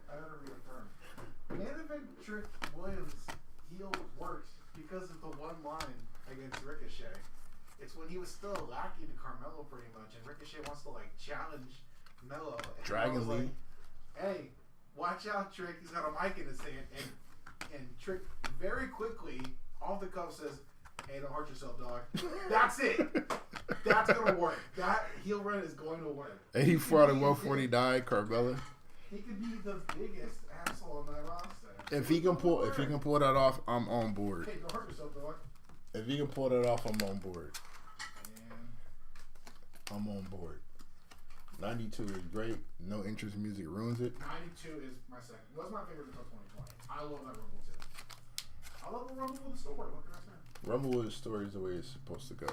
Speaker 2: I gotta reaffirm. Main event Trick Williams heel works because of the one line against Ricochet. It's when he was still a lackey to Carmelo pretty much, and Ricochet wants to like challenge Melo.
Speaker 1: Dragon Lee.
Speaker 2: Like, hey, watch out, Trick. He's got a mic in his hand, and Trick very quickly off the cuff says, "Hey, don't hurt yourself, dog." That's it. That's gonna work. That heel run is going to work.
Speaker 1: And he fought at 149, Carmelo.
Speaker 2: He could be the biggest asshole on that roster.
Speaker 1: If he can pull that off, I'm on board.
Speaker 2: Hey, don't hurt yourself, dog.
Speaker 1: If he can pull that off, I'm on board.
Speaker 2: And
Speaker 1: I'm on board. 92 is great. No interest music ruins it.
Speaker 2: 92 is my second. What's my favorite until 2020? I love that Rumble too. I love the Rumble with the story. What can I say?
Speaker 1: Rumble with the story is the way it's supposed to go.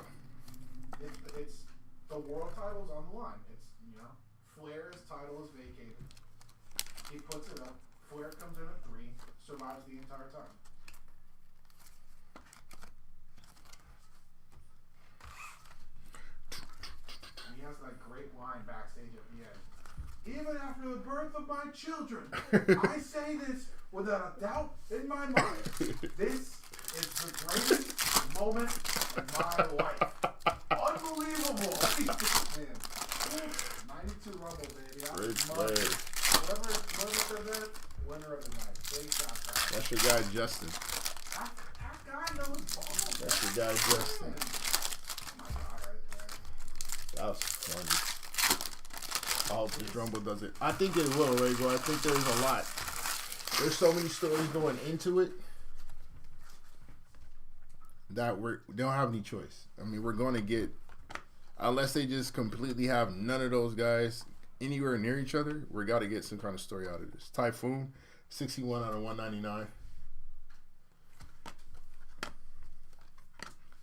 Speaker 2: It's the world title's on the line. It's, you know, Flair's title is vacated. He puts it up. Flair comes in at 3, survives the entire time. And he has that great line backstage at the end. Even after the birth of my children, I say this without a doubt in my mind. This is the greatest moment in my life. Unbelievable. Man. 92 Rumble, baby.
Speaker 1: Great play.
Speaker 2: Whoever said that, winner of the night. Big shot back.
Speaker 1: That's your guy, Justin.
Speaker 2: That guy knows ball.
Speaker 1: That's your guy, Justin.
Speaker 2: Oh my God, right there.
Speaker 1: That was funny. I hope this Rumble does it. I think it will, Rego. I think there's a lot. There's so many stories going into it that we don't have any choice. I mean, we're going to get, unless they just completely have none of those guys anywhere near each other, we got to get some kind of story out of this. Typhoon, 61 out of 199.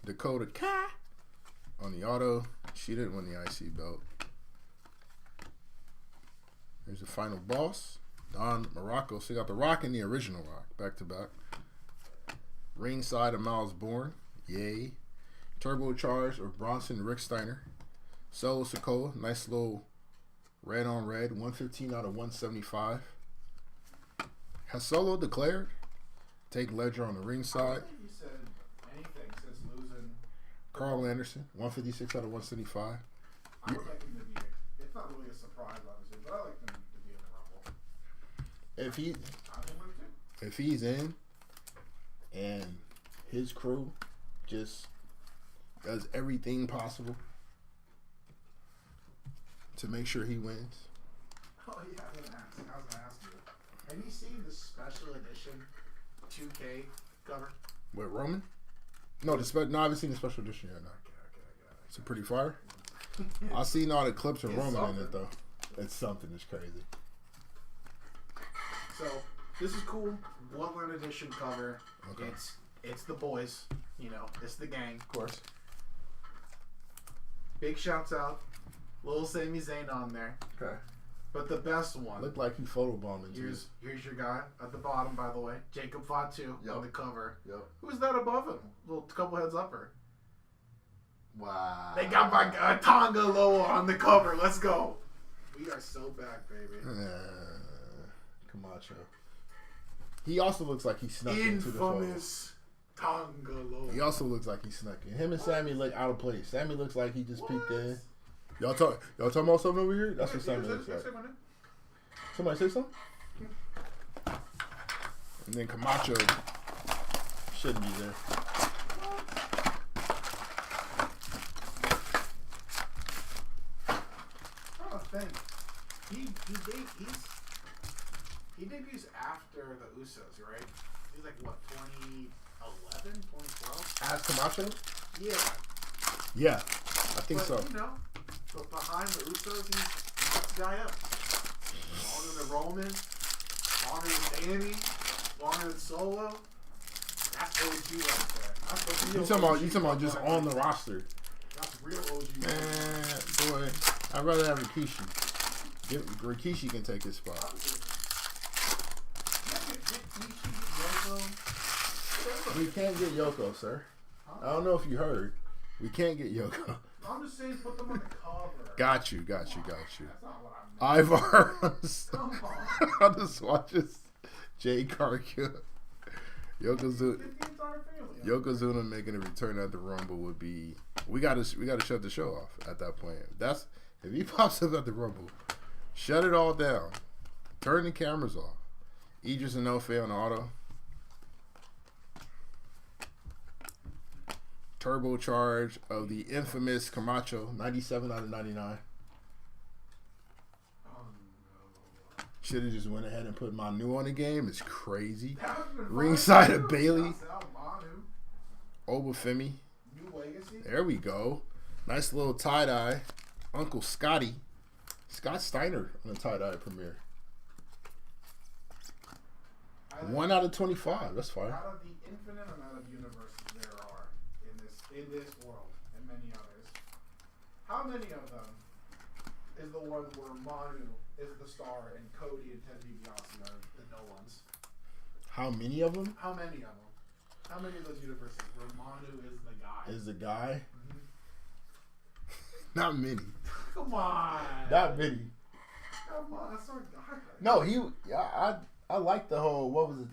Speaker 1: Dakota Kai on the auto. She didn't win the IC belt. There's the final boss. Don Morocco. So you got the Rock and the original Rock. Back to back. Ringside of Miles Bourne. Yay. Turbocharged of Bronson Rick Steiner. Solo Sikoa. Nice little red on red. 115 out of 175. Has Solo declared? Take Ledger on the ringside.
Speaker 2: I don't think he said anything since losing.
Speaker 1: Carl Anderson. 156 out of 175.
Speaker 2: I would like him to be. It's not really a surprise, obviously, but I like him to be in the Rumble.
Speaker 1: If he's in and his crew just does everything possible to make sure he wins.
Speaker 2: Oh yeah, I was gonna ask you. Have you seen the special edition 2K cover?
Speaker 1: With Roman? No, no, I haven't seen the special edition yet. No.
Speaker 2: Okay.
Speaker 1: It's a pretty fire. I've seen all the clips of
Speaker 2: It's
Speaker 1: Roman
Speaker 2: something.
Speaker 1: in it though. It's something. It's crazy.
Speaker 2: So this is cool. Bloodline edition cover.
Speaker 1: Okay.
Speaker 2: It's the boys. You know, it's the gang.
Speaker 1: Of course.
Speaker 2: Big shouts out. Little Sami Zayn on there.
Speaker 1: Okay.
Speaker 2: But the best one.
Speaker 1: Looked like he photobombing too.
Speaker 2: Here's your guy at the bottom, by the way. Jacob Fatu
Speaker 1: Yep.
Speaker 2: on the cover.
Speaker 1: Yep.
Speaker 2: Who's that above him? Little couple heads upper.
Speaker 1: Wow.
Speaker 2: They got my guy Tonga Loa on the cover. Let's go. We are so back, baby.
Speaker 1: Camacho. He also looks like he snuck into the photo.
Speaker 2: Infamous Tonga Loa.
Speaker 1: He also looks like he snuck in. Him and Sammy look out of place. Sammy looks like he just peeked in. Y'all talking about something over here? That's what Sammy looks like. Somebody say something? And then Camacho shouldn't be there.
Speaker 2: I think he debuts after the Usos, right? He's like what, 2011, 2012?
Speaker 1: As Camacho?
Speaker 2: Yeah.
Speaker 1: Yeah, I think
Speaker 2: But,
Speaker 1: so.
Speaker 2: you know, but behind the Usos, he knocks the guy up. Longer than Roman, longer than Sammy, longer than Solo. That's OG right there. That's the real
Speaker 1: You talking about just on the roster?
Speaker 2: That's real OG.
Speaker 1: Man, boy, I'd rather have Rikishi. Rikishi can take his spot. We can't get Yoko, sir. I don't know if you heard. We can't get Yoko.
Speaker 2: I'm just saying, put them on the cover.
Speaker 1: Got you.
Speaker 2: That's not what I meant.
Speaker 1: Ivar
Speaker 2: Come on.
Speaker 1: on the swatches. Jay Cargill. Yokozuna,
Speaker 2: Get the entire family.
Speaker 1: Yokozuna making a return at the Rumble would be. We gotta shut the show off at that point. If he pops up at the Rumble, shut it all down. Turn the cameras off. Idris and Nofe on auto. Turbocharge of the infamous Camacho, 97 out of 99.
Speaker 2: Oh, no.
Speaker 1: Should have just went ahead and put Manu on the game. It's crazy.
Speaker 2: That would've been
Speaker 1: Ringside
Speaker 2: fine.
Speaker 1: of Bailey.
Speaker 2: Manu.
Speaker 1: Obafemi.
Speaker 2: New Legacy.
Speaker 1: There we go. Nice little tie-dye. Uncle Scotty. Scott Steiner on the tie-dye premiere. 1 out of 25. That's fine.
Speaker 2: Out of the infinite amount of universes there are in this world and many others, how many of them is the one where Manu is the star and Cody and Ted DiBiase are the no ones?
Speaker 1: How many of them?
Speaker 2: How many of them? How many of those universes where Manu is the guy?
Speaker 1: Is the guy?
Speaker 2: Mm-hmm.
Speaker 1: Not many.
Speaker 2: Come on.
Speaker 1: Not many.
Speaker 2: Come on, that's our guy.
Speaker 1: No, I like the whole, what was it,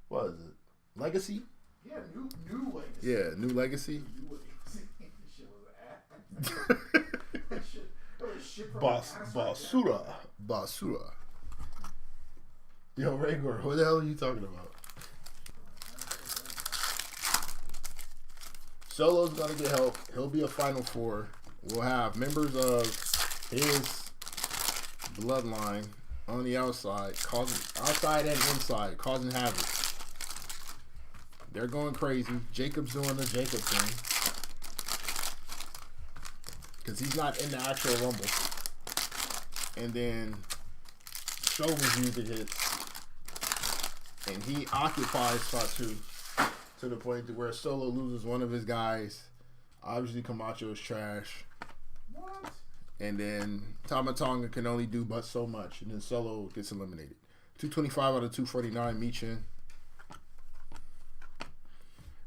Speaker 1: what is it? Legacy?
Speaker 2: Yeah, new Legacy.
Speaker 1: Yeah, New Legacy.
Speaker 2: New Legacy. Shit was ass. Shit. That was shit from
Speaker 1: Basura. Basura. Yo, Raygor, what the hell are you talking about? Solo's gonna get help. He'll be a Final Four. We'll have members of his bloodline on the outside and inside, causing havoc. They're going crazy. Jacob's doing the Jacob thing. Because he's not in the actual Rumble. And then Shogun's music hits. And he occupies spot 2 to the point to where Solo loses one of his guys. Obviously, Camacho is trash.
Speaker 2: What?
Speaker 1: And then Tama Tonga can only do but so much. And then Solo gets eliminated. 225 out of 249, Michin.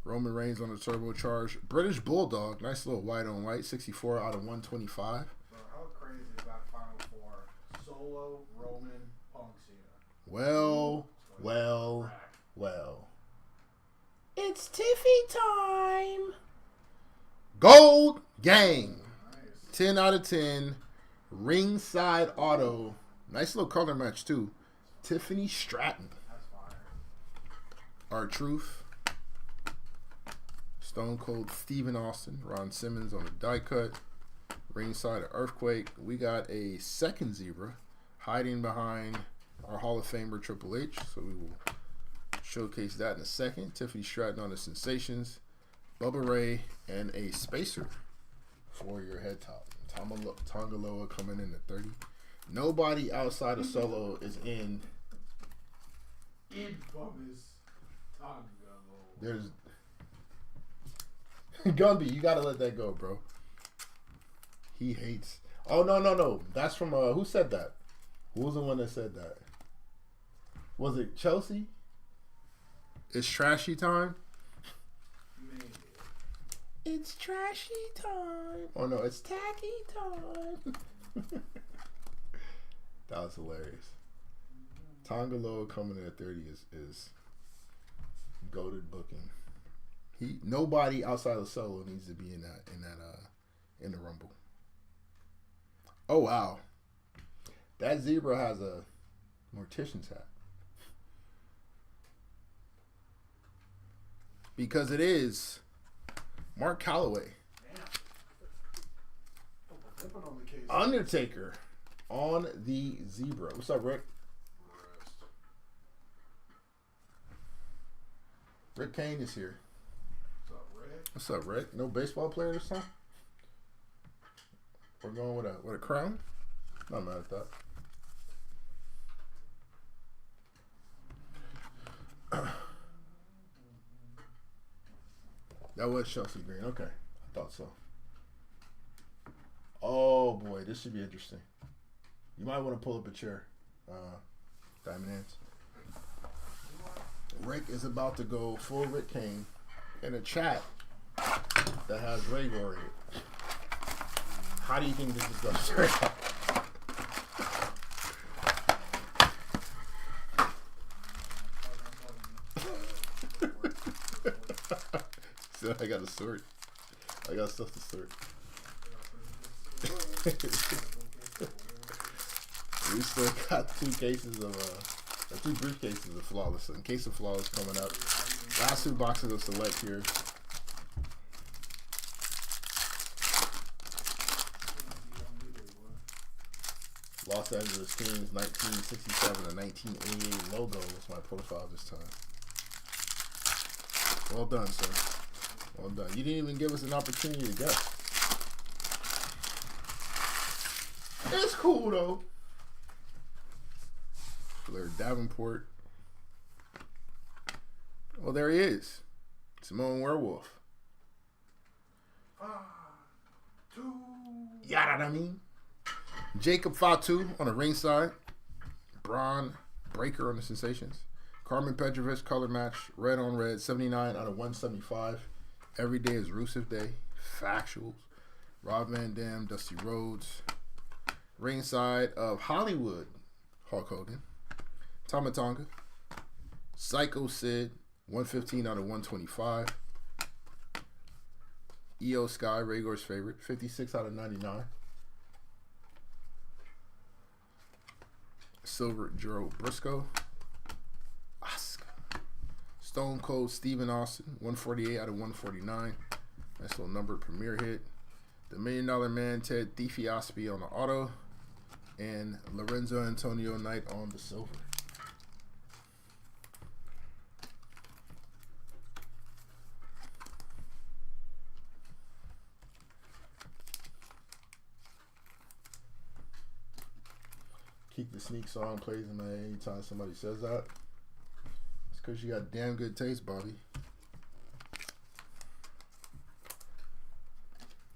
Speaker 1: Roman Reigns on the turbocharge. British Bulldog, nice little white on white, 64 out of 125.
Speaker 2: So how crazy is that Final Four? Solo, Roman, Punk, Cena.
Speaker 1: Well. It's Tiffy time. Gold Gang.
Speaker 2: Nice.
Speaker 1: 10 out of 10. Ringside auto. Nice little color match, too. Tiffany Stratton.
Speaker 2: That's fire.
Speaker 1: R-Truth. Stone Cold Steven Austin. Ron Simmons on the die cut. Ringside of Earthquake. We got a second zebra hiding behind our Hall of Famer Triple H. So we will showcase that in a second. Tiffany Stratton on the Sensations. Bubba Ray and a spacer for your head top. Tongaloa coming in at 30. Nobody outside of Solo is in.
Speaker 2: Infamous Tongaloa.
Speaker 1: There's Gumby, you gotta let that go, bro. He hates. Oh no. That's from who said that? Who was the one that said that? Was it Chelsea? It's trashy time.
Speaker 2: Maybe.
Speaker 1: It's trashy time. Oh no, it's tacky time. That was hilarious. Tongaloa coming in at 30 is goated booking. Nobody outside of Solo needs to be in the Rumble. Oh wow. That zebra has a mortician's hat. Because it is Mark Calloway. Undertaker on the zebra. What's up, Rick? Rick Kane is here. What's up, Rick? No baseball player this time? We're going with a crown? Not mad at that. That was Chelsea Green. Okay. I thought so. Oh, boy. This should be interesting. You might want to pull up a chair. Diamond Hands. Rick is about to go full Rick Kane in a chat that has Raygor in it. How do you think this is going to turn out? said I got to sort. I got stuff to sort. We still got 2 cases of 2 briefcases of Flawless. In case of Flawless coming up. Last 2 boxes of select here. Los Angeles Kings 1967 and 1988 logo was my profile this time. Well done, sir. Well done. You didn't even give us an opportunity to guess. It's cool though. Blair Davenport. Well, there he is. Simone Werewolf.
Speaker 2: 2.
Speaker 1: Yada I mean. Jacob Fatu on the ringside. Braun Breaker on the Sensations. Carmen Petrovich color match. Red on red. 79 out of 175. Every day is Rusev Day. Factuals. Rob Van Dam. Dusty Rhodes. Ringside of Hollywood. Hulk Hogan. Tama Tonga. Psycho Sid. 115 out of 125. EO Sky. Rhaegar's favorite. 56 out of 99. Silver Jero Briscoe. Asuka. Stone Cold Steven Austin. 148 out of 149. Nice little numbered premiere hit. The $1 Million Man Ted DiFiaspi on the auto. And Lorenzo Antonio Knight on the silver. Keep the Sneak song plays in my head anytime somebody says that. It's because you got damn good taste, Bobby.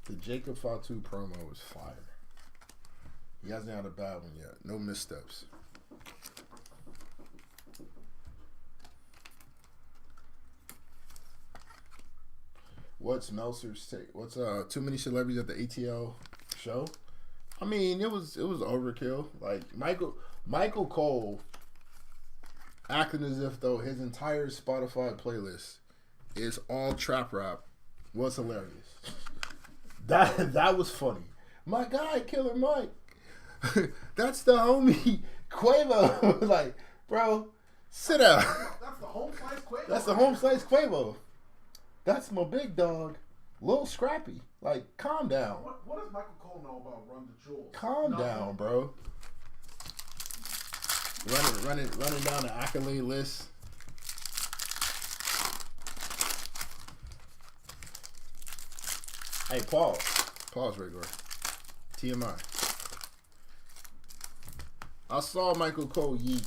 Speaker 1: The Jacob Fatu promo was fire. He hasn't had a bad one yet. No missteps. What's Meltzer's take? What's too many celebrities at the ATL show? I mean, it was overkill. Like Michael Cole acting as if though his entire Spotify playlist is all trap rap was hilarious. That was funny. My guy, Killer Mike. That's the homie Quavo. Like, bro, sit down.
Speaker 2: That's the home slice Quavo.
Speaker 1: That's the home slice Quavo. That's my big dog, Lil Scrappy. Like, calm down.
Speaker 2: What does Michael Cole know about Run the Jewels?
Speaker 1: Calm down, bro. Running down the accolade list. Hey, pause, Rigor. TMI. I saw Michael Cole yeet.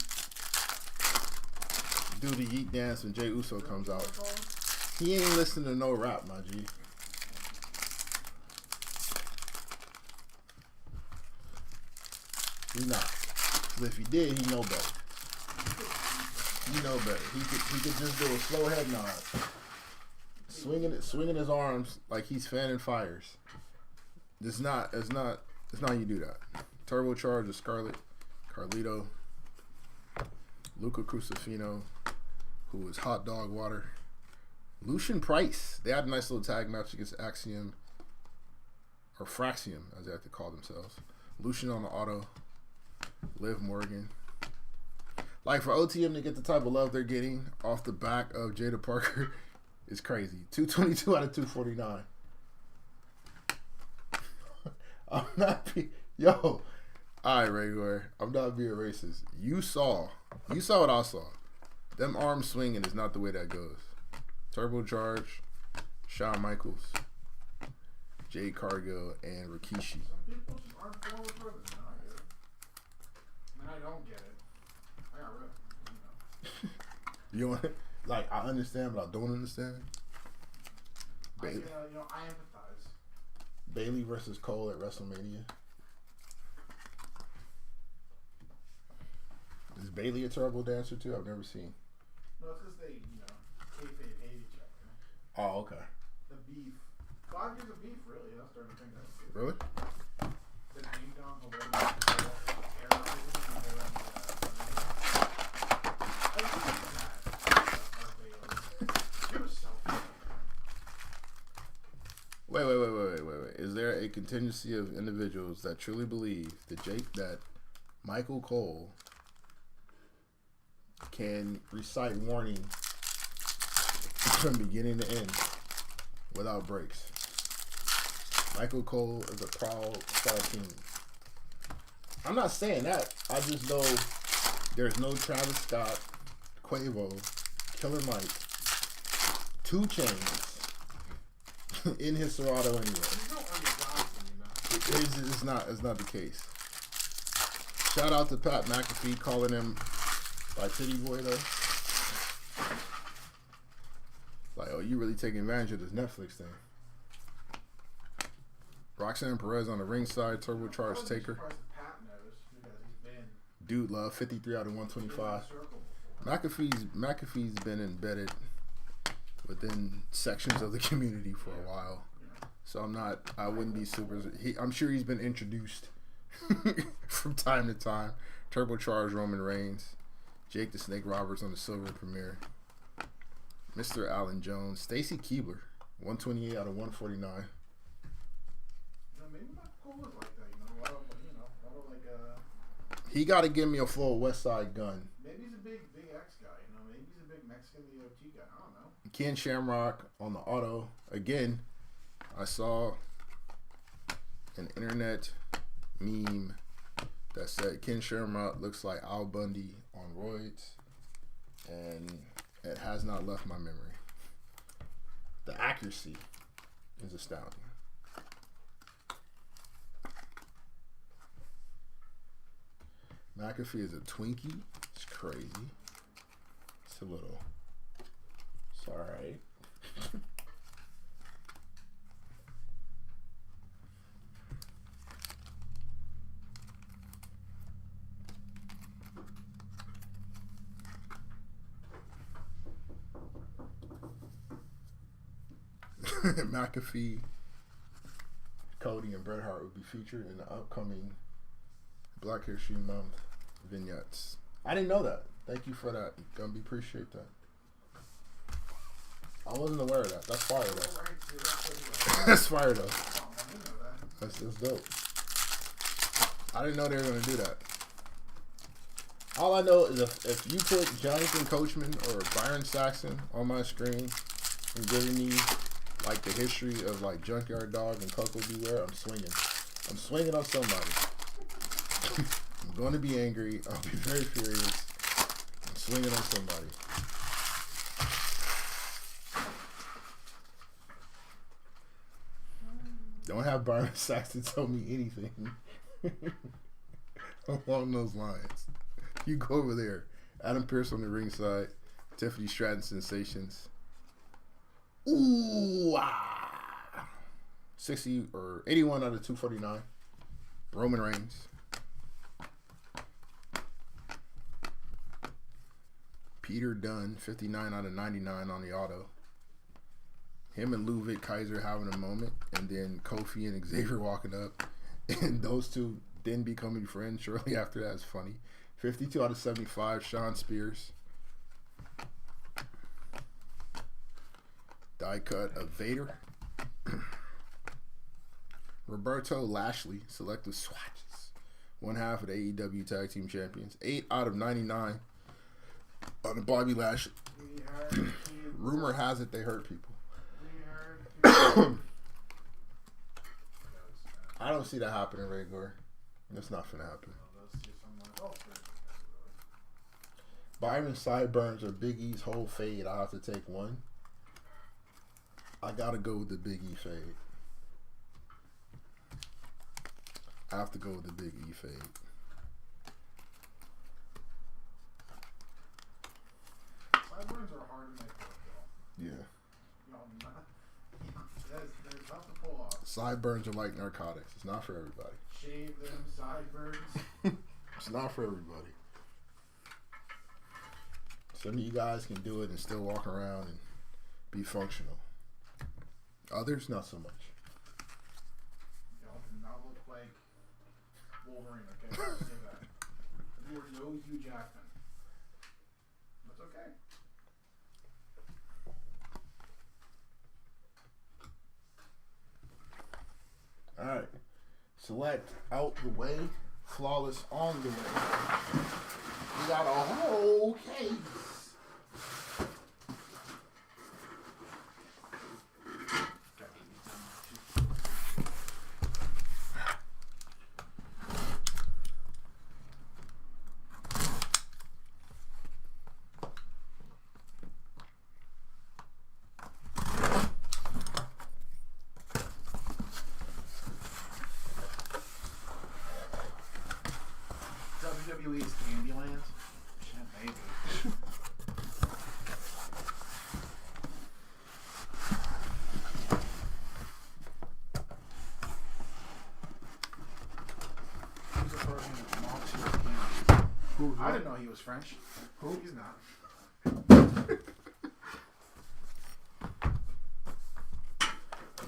Speaker 1: Do the yeet dance when Jey Uso comes out. He ain't listening to no rap, my G. He's not. But if he did, he know better. He know better. He could just do a slow head nod, swinging his arms like he's fanning fires. It's not how you do that. Turbocharge of Scarlett, Carlito, Luca Crucifino, who is Hot Dog Water, Lucian Price. They had a nice little tag match against Axiom or Fraxium, as they have to call themselves. Lucian on the auto. Liv Morgan. Like, for OTM to get the type of love they're getting off the back of Jada Parker is crazy. 222 out of 249. I'm not yo. Alright, Regular. I'm not being racist. You saw what I saw. Them arms swinging is not the way that goes. Turbocharge, Shawn Michaels, Jade Cargill, and Rikishi.
Speaker 2: Some people just aren't going with brothers. No, I get it. I mean, I don't get it. I got rid of it.
Speaker 1: You know, like, I understand, but I don't understand.
Speaker 2: I empathize.
Speaker 1: Bailey versus Cole at WrestleMania. Is Bailey a terrible dancer too? I've never seen.
Speaker 2: No, it's because they, kayfabe hate each other.
Speaker 1: Oh, okay.
Speaker 2: The beef. 5 years of beef, really. I'm starting to think that's it.
Speaker 1: Really?
Speaker 2: The ding dong, the way She was so funny.
Speaker 1: Wait. Is there a contingency of individuals that truly believe that Michael Cole can recite warning from beginning to end without breaks? Michael Cole is a proud Saltine. I'm not saying that. I just know there's no Travis Scott, Quavo, Killer Mike, 2 Chainz in his Serato anyway. It's not the case. Shout out to Pat McAfee calling him by Titty Boy though. Like, oh, you really taking advantage of this Netflix thing. Roxanne Perez on the ringside, turbocharged Taker. Dude love 53 out of 125. McAfee's been embedded within sections of the community for a while. So I wouldn't be super. I'm sure he's been introduced from time to time. Turbocharged Roman Reigns. Jake the Snake Roberts on the silver premiere. Mr. Allen Jones. Stacy Keibler. 128 out of 149.
Speaker 2: Maybe my Cole was like that, a lot of
Speaker 1: he got to give me a full West Side Gun.
Speaker 2: Maybe he's a big X guy, Maybe he's a big Mexican EOT guy. I don't know.
Speaker 1: Ken Shamrock on the auto. Again, I saw an internet meme that said Ken Shamrock looks like Al Bundy on roids, and it has not left my memory. The accuracy is astounding. McAfee is a Twinkie. It's crazy. It's a little. It's alright. McAfee, Cody, and Bret Hart would be featured in the upcoming Black History Month vignettes. I didn't know that. Thank you for that. Gumby, appreciate that. I wasn't aware of that. That's fire though. That's fire though. That's dope. I didn't know they were gonna do that. All I know is if you put Jonathan Coachman or Byron Saxon on my screen and giving me like the history of like Junkyard Dog and Coco Beware, I'm swinging. I'm swinging on somebody. I'm going to be angry. I'll be very furious. I'm swinging on somebody. Don't have Byron Saxton tell me anything along those lines. You go over there. Adam Pearce on the ringside. Tiffany Stratton Sensations. Ooh, 60 or 81 out of 249. Roman Reigns. Peter Dunn, 59 out of 99 on the auto. Him and Ludwig Kaiser having a moment, and then Kofi and Xavier walking up, and those two then becoming friends shortly after that is funny. 52 out of 75, Sean Spears. Die cut of Vader. Roberto Lashley, selective swatches. 1/2 of the AEW Tag Team Champions. 8 out of 99 on the Bobby Lashley. Rumor has it they hurt people. I don't see that happening, Rhaegar. That's not gonna happen. Byron sideburns or Big E's whole fade. I have to take one. I gotta go with the Big E fade. I have to go with the Big E fade.
Speaker 2: Sideburns are hard to make work, though.
Speaker 1: Yeah.
Speaker 2: There's tough to pull off.
Speaker 1: Sideburns are like narcotics. It's not for everybody.
Speaker 2: Shave them sideburns.
Speaker 1: It's not for everybody. Some of you guys can do it and still walk around and be functional. Others, not so much.
Speaker 2: Y'all do not look like Wolverine, okay? I'll say that. You are no Hugh Jackman. That's okay.
Speaker 1: Select out the way. Flawless on the way. We got a whole case.
Speaker 2: WWE's Candyland? Shit, maybe. Who's the person that mocks you as Candy?
Speaker 1: Who?
Speaker 2: I didn't know he was French.
Speaker 1: Who?
Speaker 2: He's not.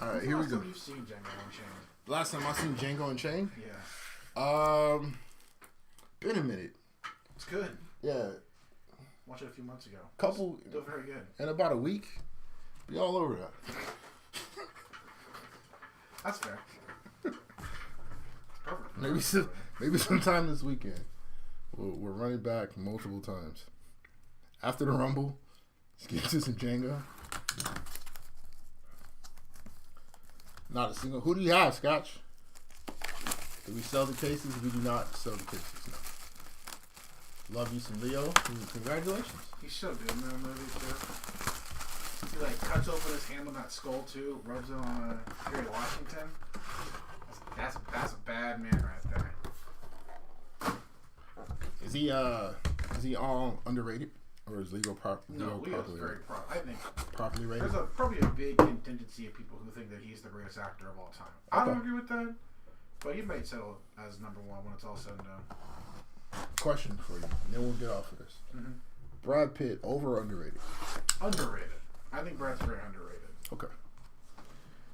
Speaker 1: Alright, here we go.
Speaker 2: You've seen Django Unchained?
Speaker 1: Last time I seen Django Unchained?
Speaker 2: Yeah.
Speaker 1: Been a minute.
Speaker 2: It's good.
Speaker 1: Yeah.
Speaker 2: Watched it a few months ago.
Speaker 1: Couple.
Speaker 2: Still very good.
Speaker 1: In about a week. Be all over that.
Speaker 2: That's fair. Perfect.
Speaker 1: Maybe sometime this weekend. We're running back multiple times. After the Rumble, let's get to some Django. Not a single. Who do you have, Scotch? Do we sell the cases? We do not sell the cases. No. Love you some Leo. Congratulations.
Speaker 2: He should do in that movie too. He like cuts open his hand on that skull too, rubs it on Kerry Washington. That's a bad man right there.
Speaker 1: Is he all underrated, or is Leo properly?
Speaker 2: No, Leo's very I think
Speaker 1: properly rated.
Speaker 2: There's probably a big contingency of people who think that he's the greatest actor of all time. I don't agree with that, but he might settle as number one when it's all said and done.
Speaker 1: Question for you, and then we'll get off of this.
Speaker 2: Mm-hmm.
Speaker 1: Brad Pitt, over or underrated?
Speaker 2: Underrated. I think Brad's very underrated.
Speaker 1: Okay.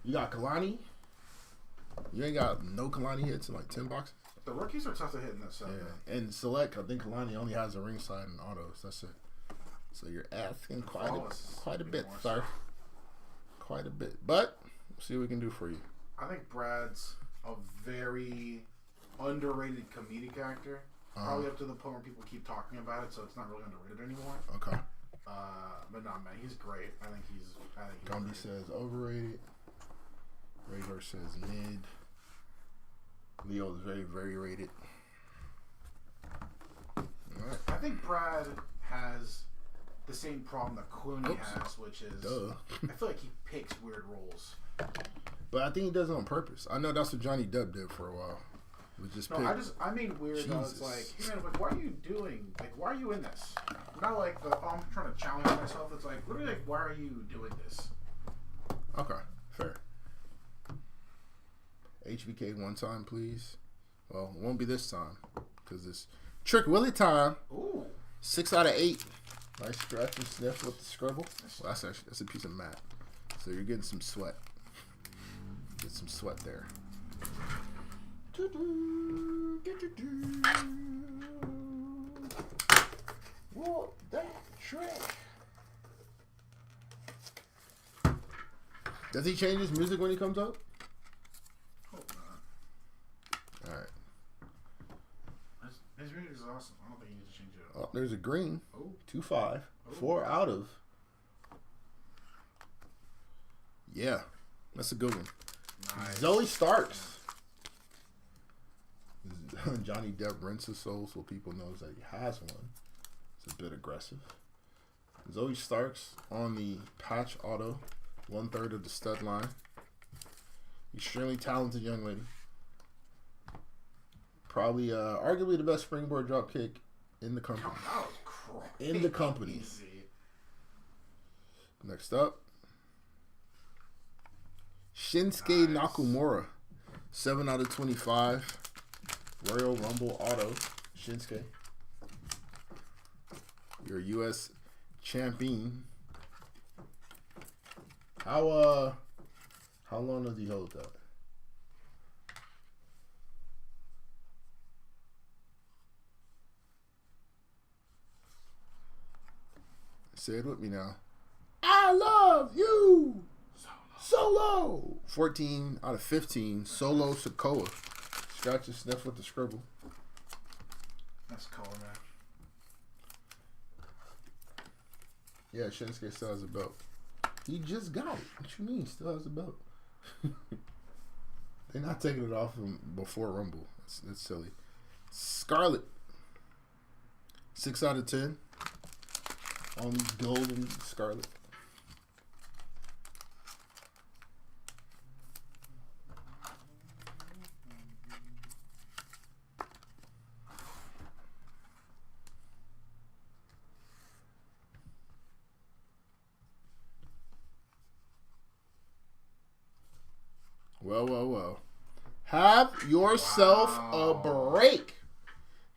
Speaker 1: You got Kalani. You ain't got no Kalani hits in like 10 boxes.
Speaker 2: The rookies are tough to hit in that set.
Speaker 1: Yeah, and Select, I think Kalani only has a ringside and autos. That's it. So you're asking quite a bit, sir. Quite a bit. But we'll see what we can do for you.
Speaker 2: I think Brad's a very underrated comedic actor. Probably up to the point where people keep talking about it, so it's not really underrated anymore.
Speaker 1: Okay.
Speaker 2: But no, man, he's great. I think he's
Speaker 1: Gumby says overrated. Radar says mid. Leo is very, very rated. All right.
Speaker 2: I think Brad has the same problem that Clooney has, which is I feel like he picks weird roles.
Speaker 1: But I think he does it on purpose. I know that's what Johnny Depp did for a while.
Speaker 2: I mean weird though. It's like, hey man, like, why are you doing? Like, why are you in this? Not like I'm trying to challenge myself. It's like, literally, like, why are you doing this?
Speaker 1: Okay, fair. HBK one time, please. Well, it won't be this time because it's Trick Willie time.
Speaker 2: Ooh.
Speaker 1: 6 out of 8. Nice scratch and sniff with the scribble. Well, that's a piece of mat. So you're getting some sweat. Get some sweat there. Whoa, that trick. Does he change his music when he comes up?
Speaker 2: Hope not.
Speaker 1: All right.
Speaker 2: His music is awesome. I don't think he needs to change it.
Speaker 1: Oh, there's a green.
Speaker 2: Oh.
Speaker 1: 2-5. 4 out of. Yeah, that's a good one.
Speaker 2: Nice.
Speaker 1: Zoe Starks. Johnny Depp rents his soul so people knows that he has one. It's a bit aggressive. Zoe Starks on the patch auto, 1/3 of the stud line. Extremely talented young lady. Probably, arguably the best springboard drop kick in the company.
Speaker 2: That was crazy.
Speaker 1: In the company. Next up, Shinsuke Nakamura, 7 out of 25. Royal Rumble auto, Shinsuke. Your U.S. champion. How long does he hold that? Say it with me now. I love you. Solo. 14 out of 15. Solo Sikoa. scratch and sniff with the scribble.
Speaker 2: That's color, man.
Speaker 1: Yeah, Shinsuke still has a belt. He just got it. What you mean he still has a belt? They're not taking it off him before Rumble. That's silly. Scarlett. 6 out of 10. On golden Scarlett. Well. Have yourself a break.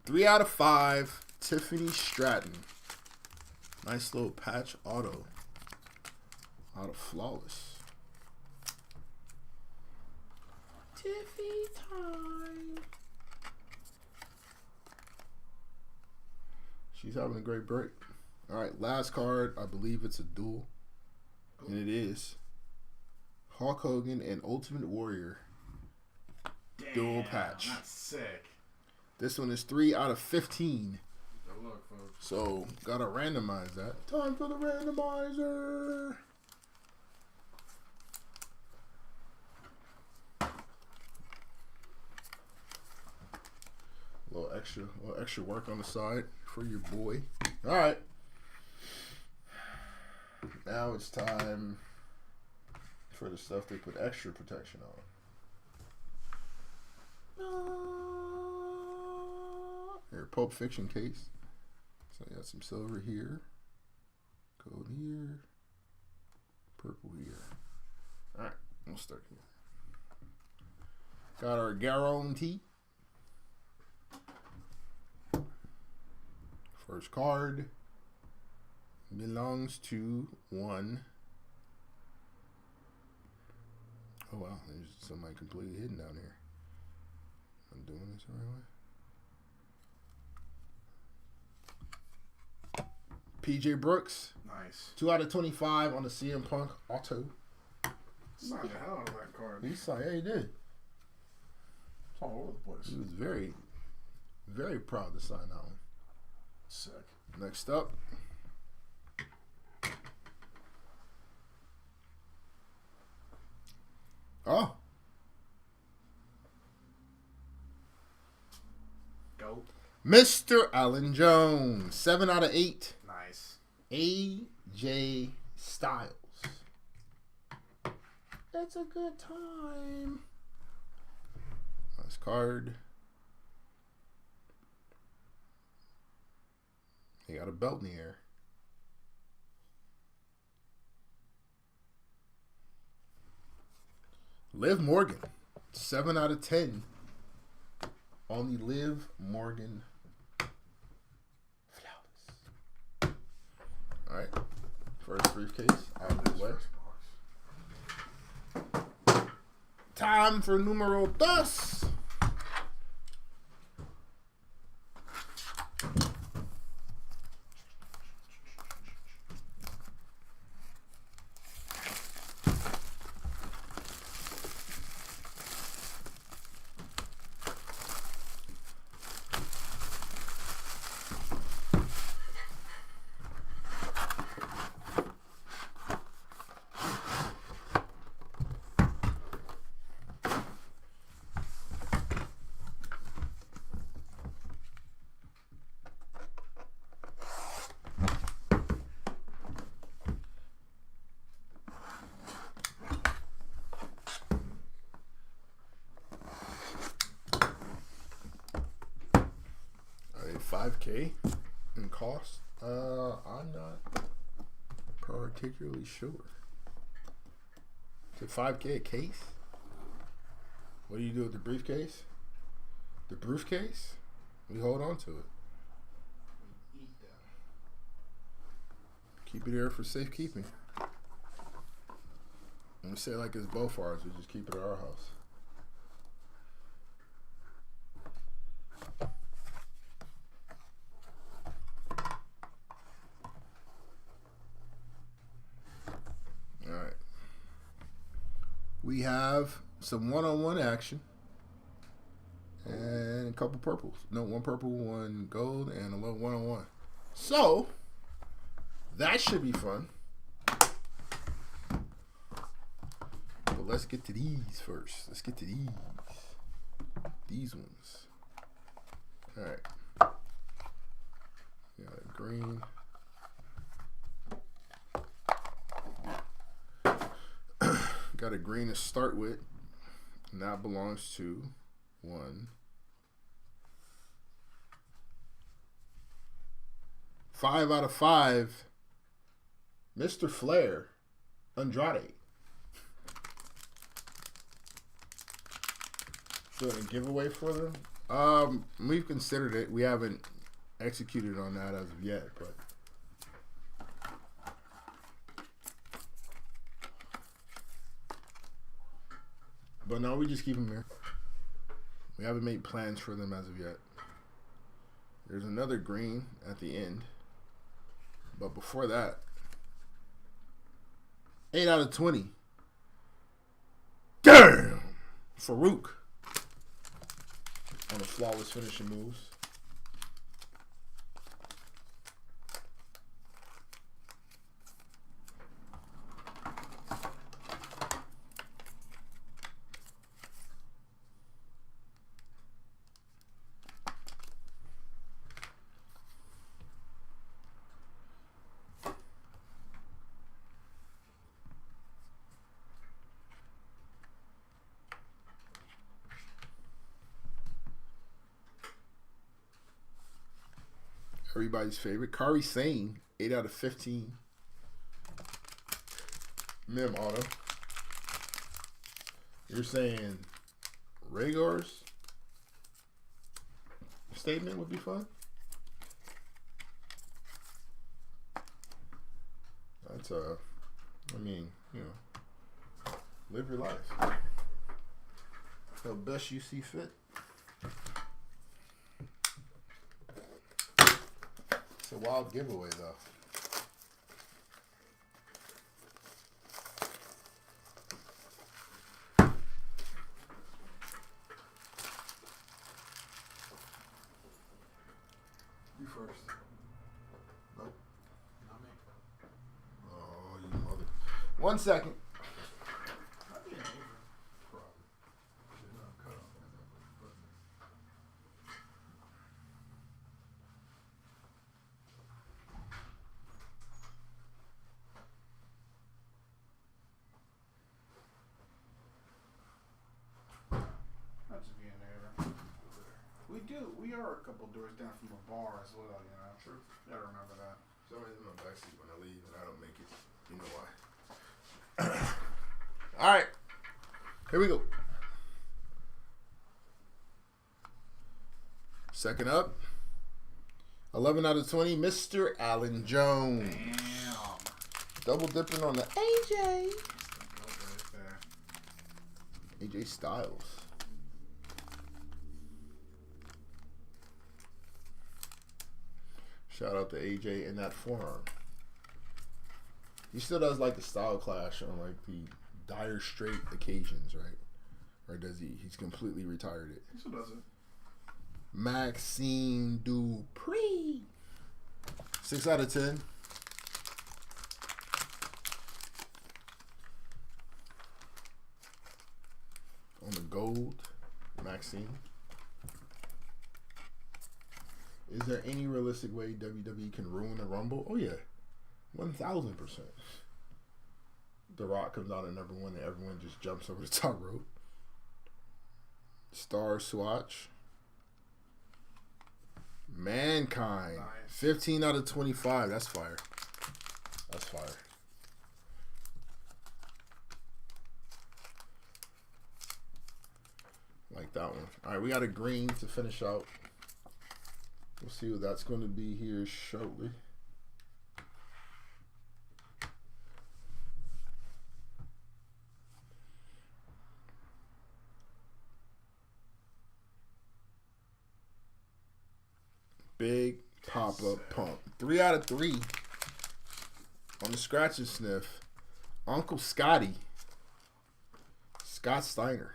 Speaker 1: 3 out of 5. Tiffany Stratton. Nice little patch auto. Out of Flawless. Tiffy time. She's having a great break. All right, last card. I believe it's a duel. And it is. Hulk Hogan and Ultimate Warrior.
Speaker 2: Damn,
Speaker 1: Dual patch.
Speaker 2: That's sick.
Speaker 1: This one is 3 out of 15.
Speaker 2: Good luck, folks.
Speaker 1: So, gotta randomize that. Time for the randomizer. A little extra work on the side for your boy. All right. Now it's time for the stuff they put extra protection on. Here, Pulp Fiction case. So I got some silver here, gold here, purple here. All right, we'll start here. Got our guarantee. First card belongs to one. Oh wow, there's somebody completely hidden down here. I'm doing this the right way. PJ Brooks.
Speaker 2: Nice.
Speaker 1: 2 out of 25 on the CM Punk auto.
Speaker 2: Signed the hell out of that card.
Speaker 1: He signed, yeah, he did.
Speaker 2: It's all over the place.
Speaker 1: He was very, very proud to sign that one.
Speaker 2: Sick.
Speaker 1: Next up. Oh.
Speaker 2: Go.
Speaker 1: Mr. Allen Jones. 7 out of 8.
Speaker 2: Nice.
Speaker 1: AJ Styles. That's a good time. Nice card. He got a belt in the air. Liv Morgan. 7 out of 10. On the Liv Morgan. Flawless. All right. First briefcase out of the way. Time for numero dos. $5K in cost? I'm not particularly sure. Is it $5K a case? What do you do with the briefcase? The briefcase? We hold on to it.
Speaker 2: Eat that.
Speaker 1: Keep it here for safekeeping. When we say it like it's both ours, we just keep it at our house. We have some one-on-one action. And a couple purples. No, one purple, one gold, and a little 1-on-1. So, that should be fun. But let's get to these first. Let's get to these. These ones. Alright. Got a green. Got a green to start with. And that belongs to 1. 5 out of 5. Mr. Flair. Andrade. So a giveaway for them? We've considered it. We haven't executed on that as of yet, but no, we just keep them here. We haven't made plans for them as of yet. There's another green at the end, but before that, 8 out of 20. Damn, Farouk on the flawless finishing moves. Everybody's favorite, Kari Sane, 8 out of 15. Mem auto. You're saying Rhaegar's statement would be fun? That's I mean, you know, live your life. The best you see fit. It's a wild giveaway, though. You first. Nope.
Speaker 2: Not me.
Speaker 1: Oh, you mother. 1 second.
Speaker 2: We are a couple doors down from a bar as well, you know.
Speaker 1: True.
Speaker 2: You gotta remember that.
Speaker 1: Somebody's in my backseat when I leave and I don't make it. You know why. Alright. Here we go. Second up. 11 out of 20, Mr. Alan Jones.
Speaker 2: Damn.
Speaker 1: Double dipping on the AJ. AJ Styles. Shout out to AJ in that forearm. He still does like the style clash on like the Dire Straight occasions, right? Or does he? He's completely retired it.
Speaker 2: He still does it.
Speaker 1: Maxime Dupree. 6 out of 10. On the gold, Maxime. Is there any realistic way WWE can ruin the Rumble? Oh, yeah. 1,000%. The Rock comes out at number 1 and everyone just jumps over the top rope. Star Swatch. Mankind.
Speaker 2: Nice.
Speaker 1: 15 out of 25. That's fire. That's fire. Like that one. All right, we got a green to finish out. We'll see what that's going to be here shortly. Big pop-up pump. 3 out of 3 on the scratch and sniff. Uncle Scotty. Scott Steiner.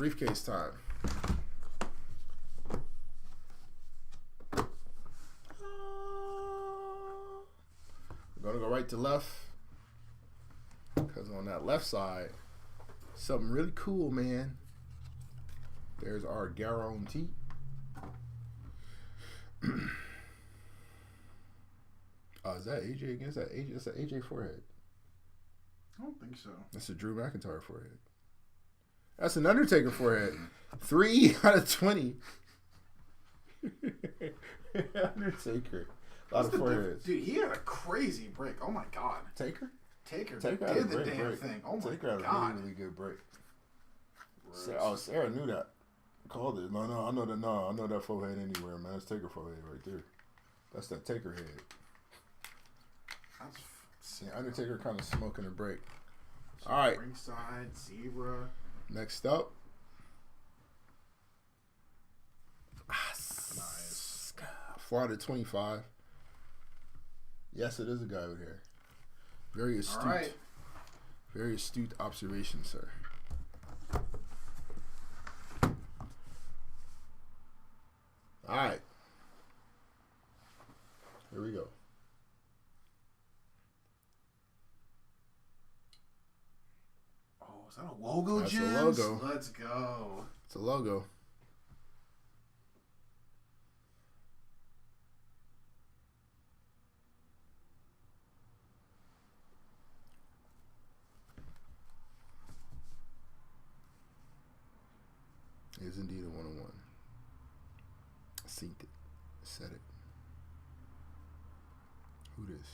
Speaker 1: Briefcase time. We're going to go right to left. Because on that left side, something really cool, man. There's our guarantee. Oh, is that AJ against that AJ? That's an AJ forehead.
Speaker 2: I don't think so.
Speaker 1: That's a Drew McIntyre forehead. That's an Undertaker forehead. 3 out of 20. Undertaker. A lot of foreheads.
Speaker 2: Dude, he had a crazy break. Oh my god.
Speaker 1: Taker
Speaker 2: Taker
Speaker 1: had
Speaker 2: did
Speaker 1: a
Speaker 2: the
Speaker 1: great
Speaker 2: damn
Speaker 1: break.
Speaker 2: thing. Oh my
Speaker 1: Taker had
Speaker 2: god.
Speaker 1: a really, really good break. Sarah knew that. Called it. No, I know that. No, I know that forehead anywhere, man. That's Taker forehead right there. That's that Taker head. See, Undertaker kind of smoking a break. All right.
Speaker 2: Ringside, Zebra.
Speaker 1: Next up.
Speaker 2: Nice.
Speaker 1: 4 out of 25. Yes, it is a guy over here. Very astute.
Speaker 2: All right.
Speaker 1: Very astute observation, sir. All right. Here we go.
Speaker 2: Oh, is that a logo,
Speaker 1: That's
Speaker 2: Jim?
Speaker 1: a logo.
Speaker 2: Let's go.
Speaker 1: It's a logo. It is indeed a 1-on-1. Synced it. Said it. Who this?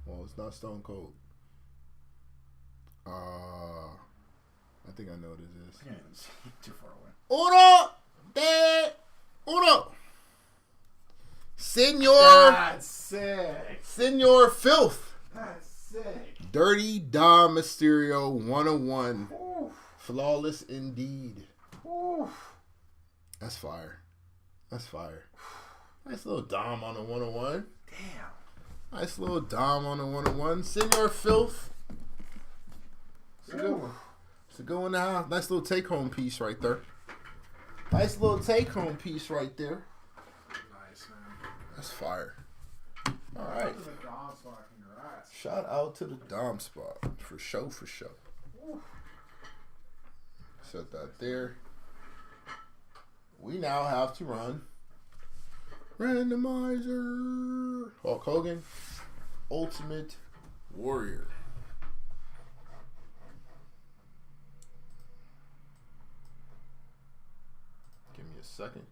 Speaker 1: Well, it's not Stone Cold. I think I know what it is.
Speaker 2: I can't even see too far away.
Speaker 1: Uno de uno. Senor.
Speaker 2: That's sick.
Speaker 1: Senor Filth.
Speaker 2: That's sick.
Speaker 1: Dirty Dom Mysterio 101.
Speaker 2: Oof.
Speaker 1: Flawless indeed.
Speaker 2: Oof.
Speaker 1: That's fire. That's fire. Nice little Dom on a 101.
Speaker 2: Damn.
Speaker 1: Nice little Dom on a 101. Senor Filth. It's a good one. It's a good one now. Nice little take-home piece right there. Nice little take-home piece right there.
Speaker 2: Nice, man.
Speaker 1: That's fire. All right. Shout out to the Dom spot. For show, for show. Set that there. We now have to run randomizer. Hulk Hogan, Ultimate Warrior. Give me a second.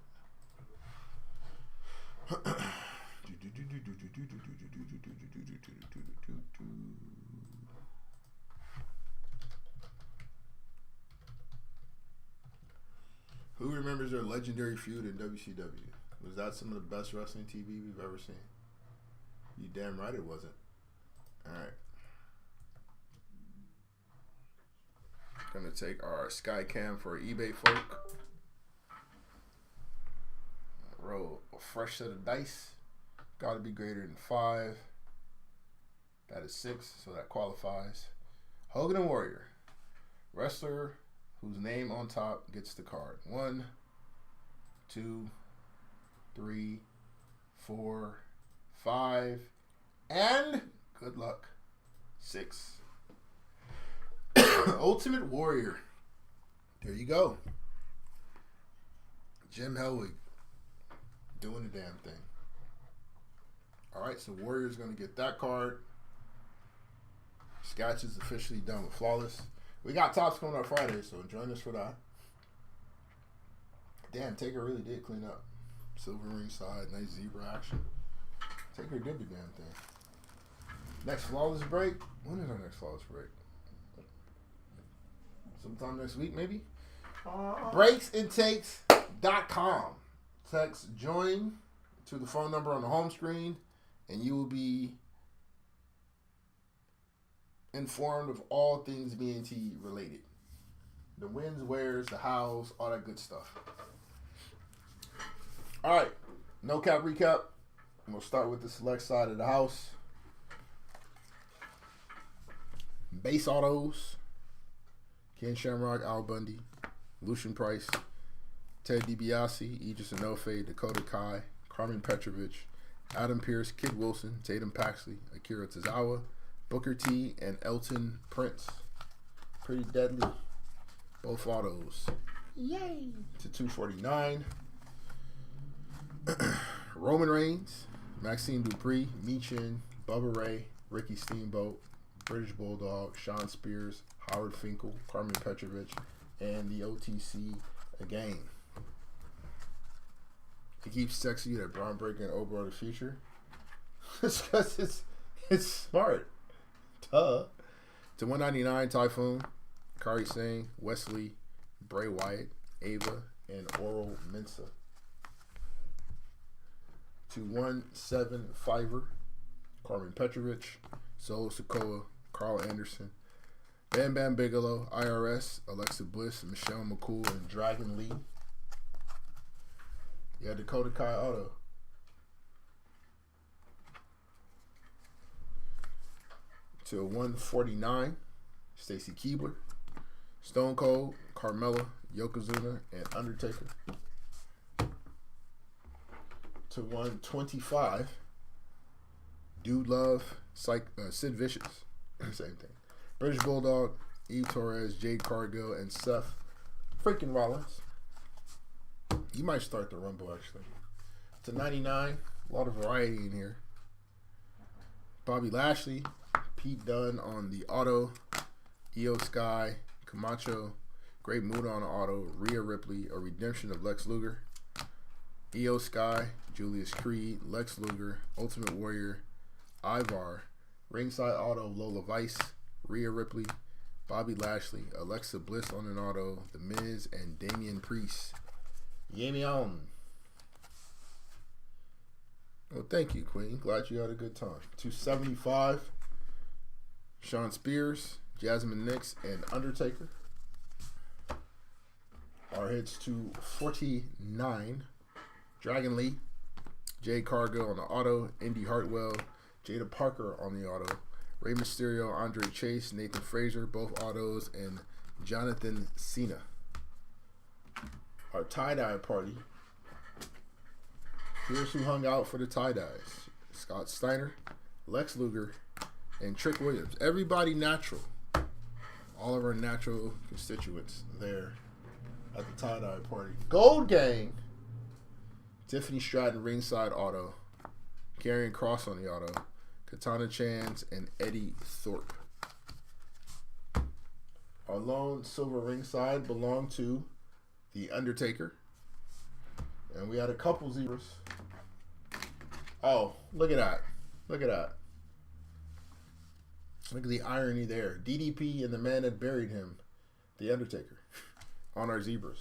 Speaker 1: Who remembers their legendary feud in WCW? Was that some of the best wrestling TV we've ever seen? You damn right it wasn't. Alright. Gonna take our Skycam for eBay folk. Roll a fresh set of dice. Gotta be greater than 5. That is 6, so that qualifies. Hogan and Warrior. Wrestler whose name on top gets the card. 1, 2, 3, 4, 5, and good luck, 6. Ultimate Warrior. There you go. Jim Hellwig doing the damn thing. Alright, so Warrior's going to get that card. Sketch is officially done with Flawless. We got tops coming up Friday, so join us for that. Damn, Taker really did clean up. Silver ringside, nice zebra action. Taker did the damn thing. Next Flawless break. When is our next Flawless break? Sometime next week, maybe? BreaksandTakes.com. Text join to the phone number on the home screen, and you will be informed of all things BNT related. The wins, wheres, the hows, all that good stuff. Alright, no cap recap. We'll start with the select side of the house. Base autos. Ken Shamrock, Al Bundy, Lucian Price, Ted DiBiase, Idris Inoue, Dakota Kai, Carmen Petrovich, Adam Pearce, Kid Wilson, Tatum Paxley, Akira Tozawa, Booker T, and Elton Prince. Pretty deadly. Both autos. Yay! To 249. Roman Reigns, Maxine Dupree, Michin, Bubba Ray, Ricky Steamboat, British Bulldog, Sean Spears, Howard Finkel, Carmen Petrovich, and the OTC again. It keeps texting you that Braun Breaker and Obo are the future. It's because it's smart. Duh. To 199, Typhoon, Kari Singh, Wesley, Bray Wyatt, Ava, and Oral Mensa. To 175, Carmen Petrovich, Solo Sikoa, Carl Anderson, Bam Bam Bigelow, IRS, Alexa Bliss, Michelle McCool, and Dragon Lee. You had Dakota Kai auto. To 149, Stacy Keibler, Stone Cold, Carmella, Yokozuna, and Undertaker. To 125, Dude Love, Sid Vicious. Same thing. British Bulldog, Eve Torres, Jade Cargill, and Seth freaking Rollins. You might start the Rumble, actually. To 99, a lot of variety in here. Bobby Lashley, Pete Dunne on the auto, Io Sky, Camacho, Great Muta on the auto, Rhea Ripley, a redemption of Lex Luger, Io Sky, Julius Creed, Lex Luger, Ultimate Warrior, Ivar, ringside auto, Lola Vice, Rhea Ripley, Bobby Lashley, Alexa Bliss on an auto, The Miz, and Damian Priest. Yami on. Well, thank you, Queen. Glad you had a good time. 275, Sean Spears, Jasmine Nix, and Undertaker. Our hits to 49, Dragon Lee, Jade Cargill on the auto, Indy Hartwell, Jada Parker on the auto, Rey Mysterio, Andre Chase, Nathan Frazier, both autos, and Jonathan Cena. Our tie-dye party. Here's who hung out for the tie-dyes. Scott Steiner, Lex Luger, and Trick Williams. Everybody natural. All of our natural constituents there at the tie-dye party. Gold Gang. Tiffany Stratton, ringside auto. Karrion Kross on the auto. Katana Chance and Eddie Thorpe. Our lone silver ringside belonged to The Undertaker. And we had a couple zeros. Oh, look at that. Look at that. Look at the irony there. DDP and the man that buried him, The Undertaker, on our zebras.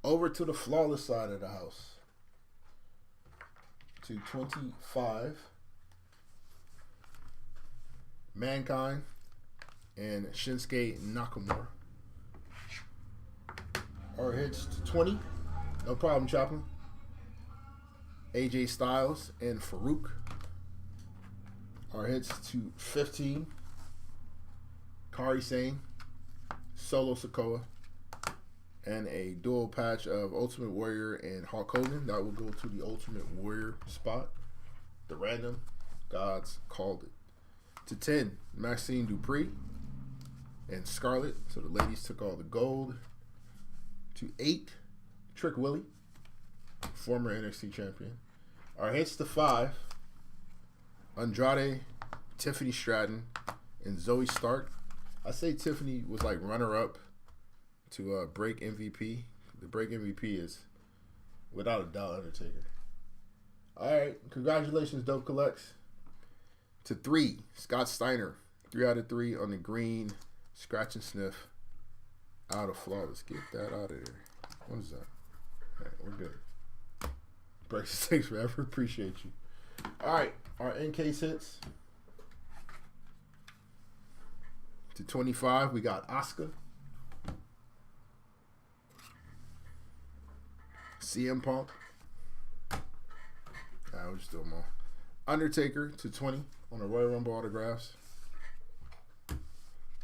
Speaker 1: Over to the flawless side of the house. To 25. Mankind and Shinsuke Nakamura. Our hits to 20. No problem, Chaplin. AJ Styles and Farouk. Our hits to 15. Kari Sane, Solo Sikoa, and a dual patch of Ultimate Warrior and Hulk Hogan. That will go to the Ultimate Warrior spot. The random gods called it. To 10, Maxine Dupree and Scarlett. So the ladies took all the gold. To 8, Trick Willie, former NXT champion. Our hits to 5, Andrade, Tiffany Stratton, and Zoe Stark. I say Tiffany was like runner-up to break MVP. The break MVP is, without a doubt, Undertaker. All right, congratulations, Dope Collects. To 3, Scott Steiner, 3 out of 3 on the green, scratch and sniff, out of flawless. Get that out of there. What is that? All right, we're good. Breaks takes forever. Appreciate you. All right, our in-case hits. To 25, we got Asuka, CM Punk. We'll just do them all. Undertaker to 20 on the Royal Rumble autographs.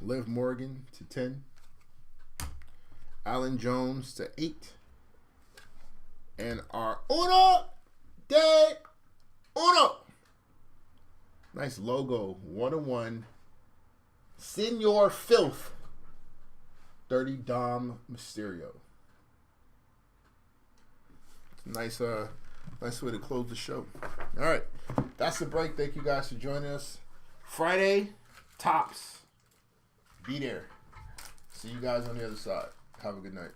Speaker 1: Liv Morgan to 10. Alan Jones to 8. And our Uno de Uno. Nice logo. 1-1. Senor Filth. 30 Dom Mysterio. Nice nice way to close the show. All right. That's the break. Thank you guys for joining us. Friday, Tops. Be there. See you guys on the other side. Have a good night.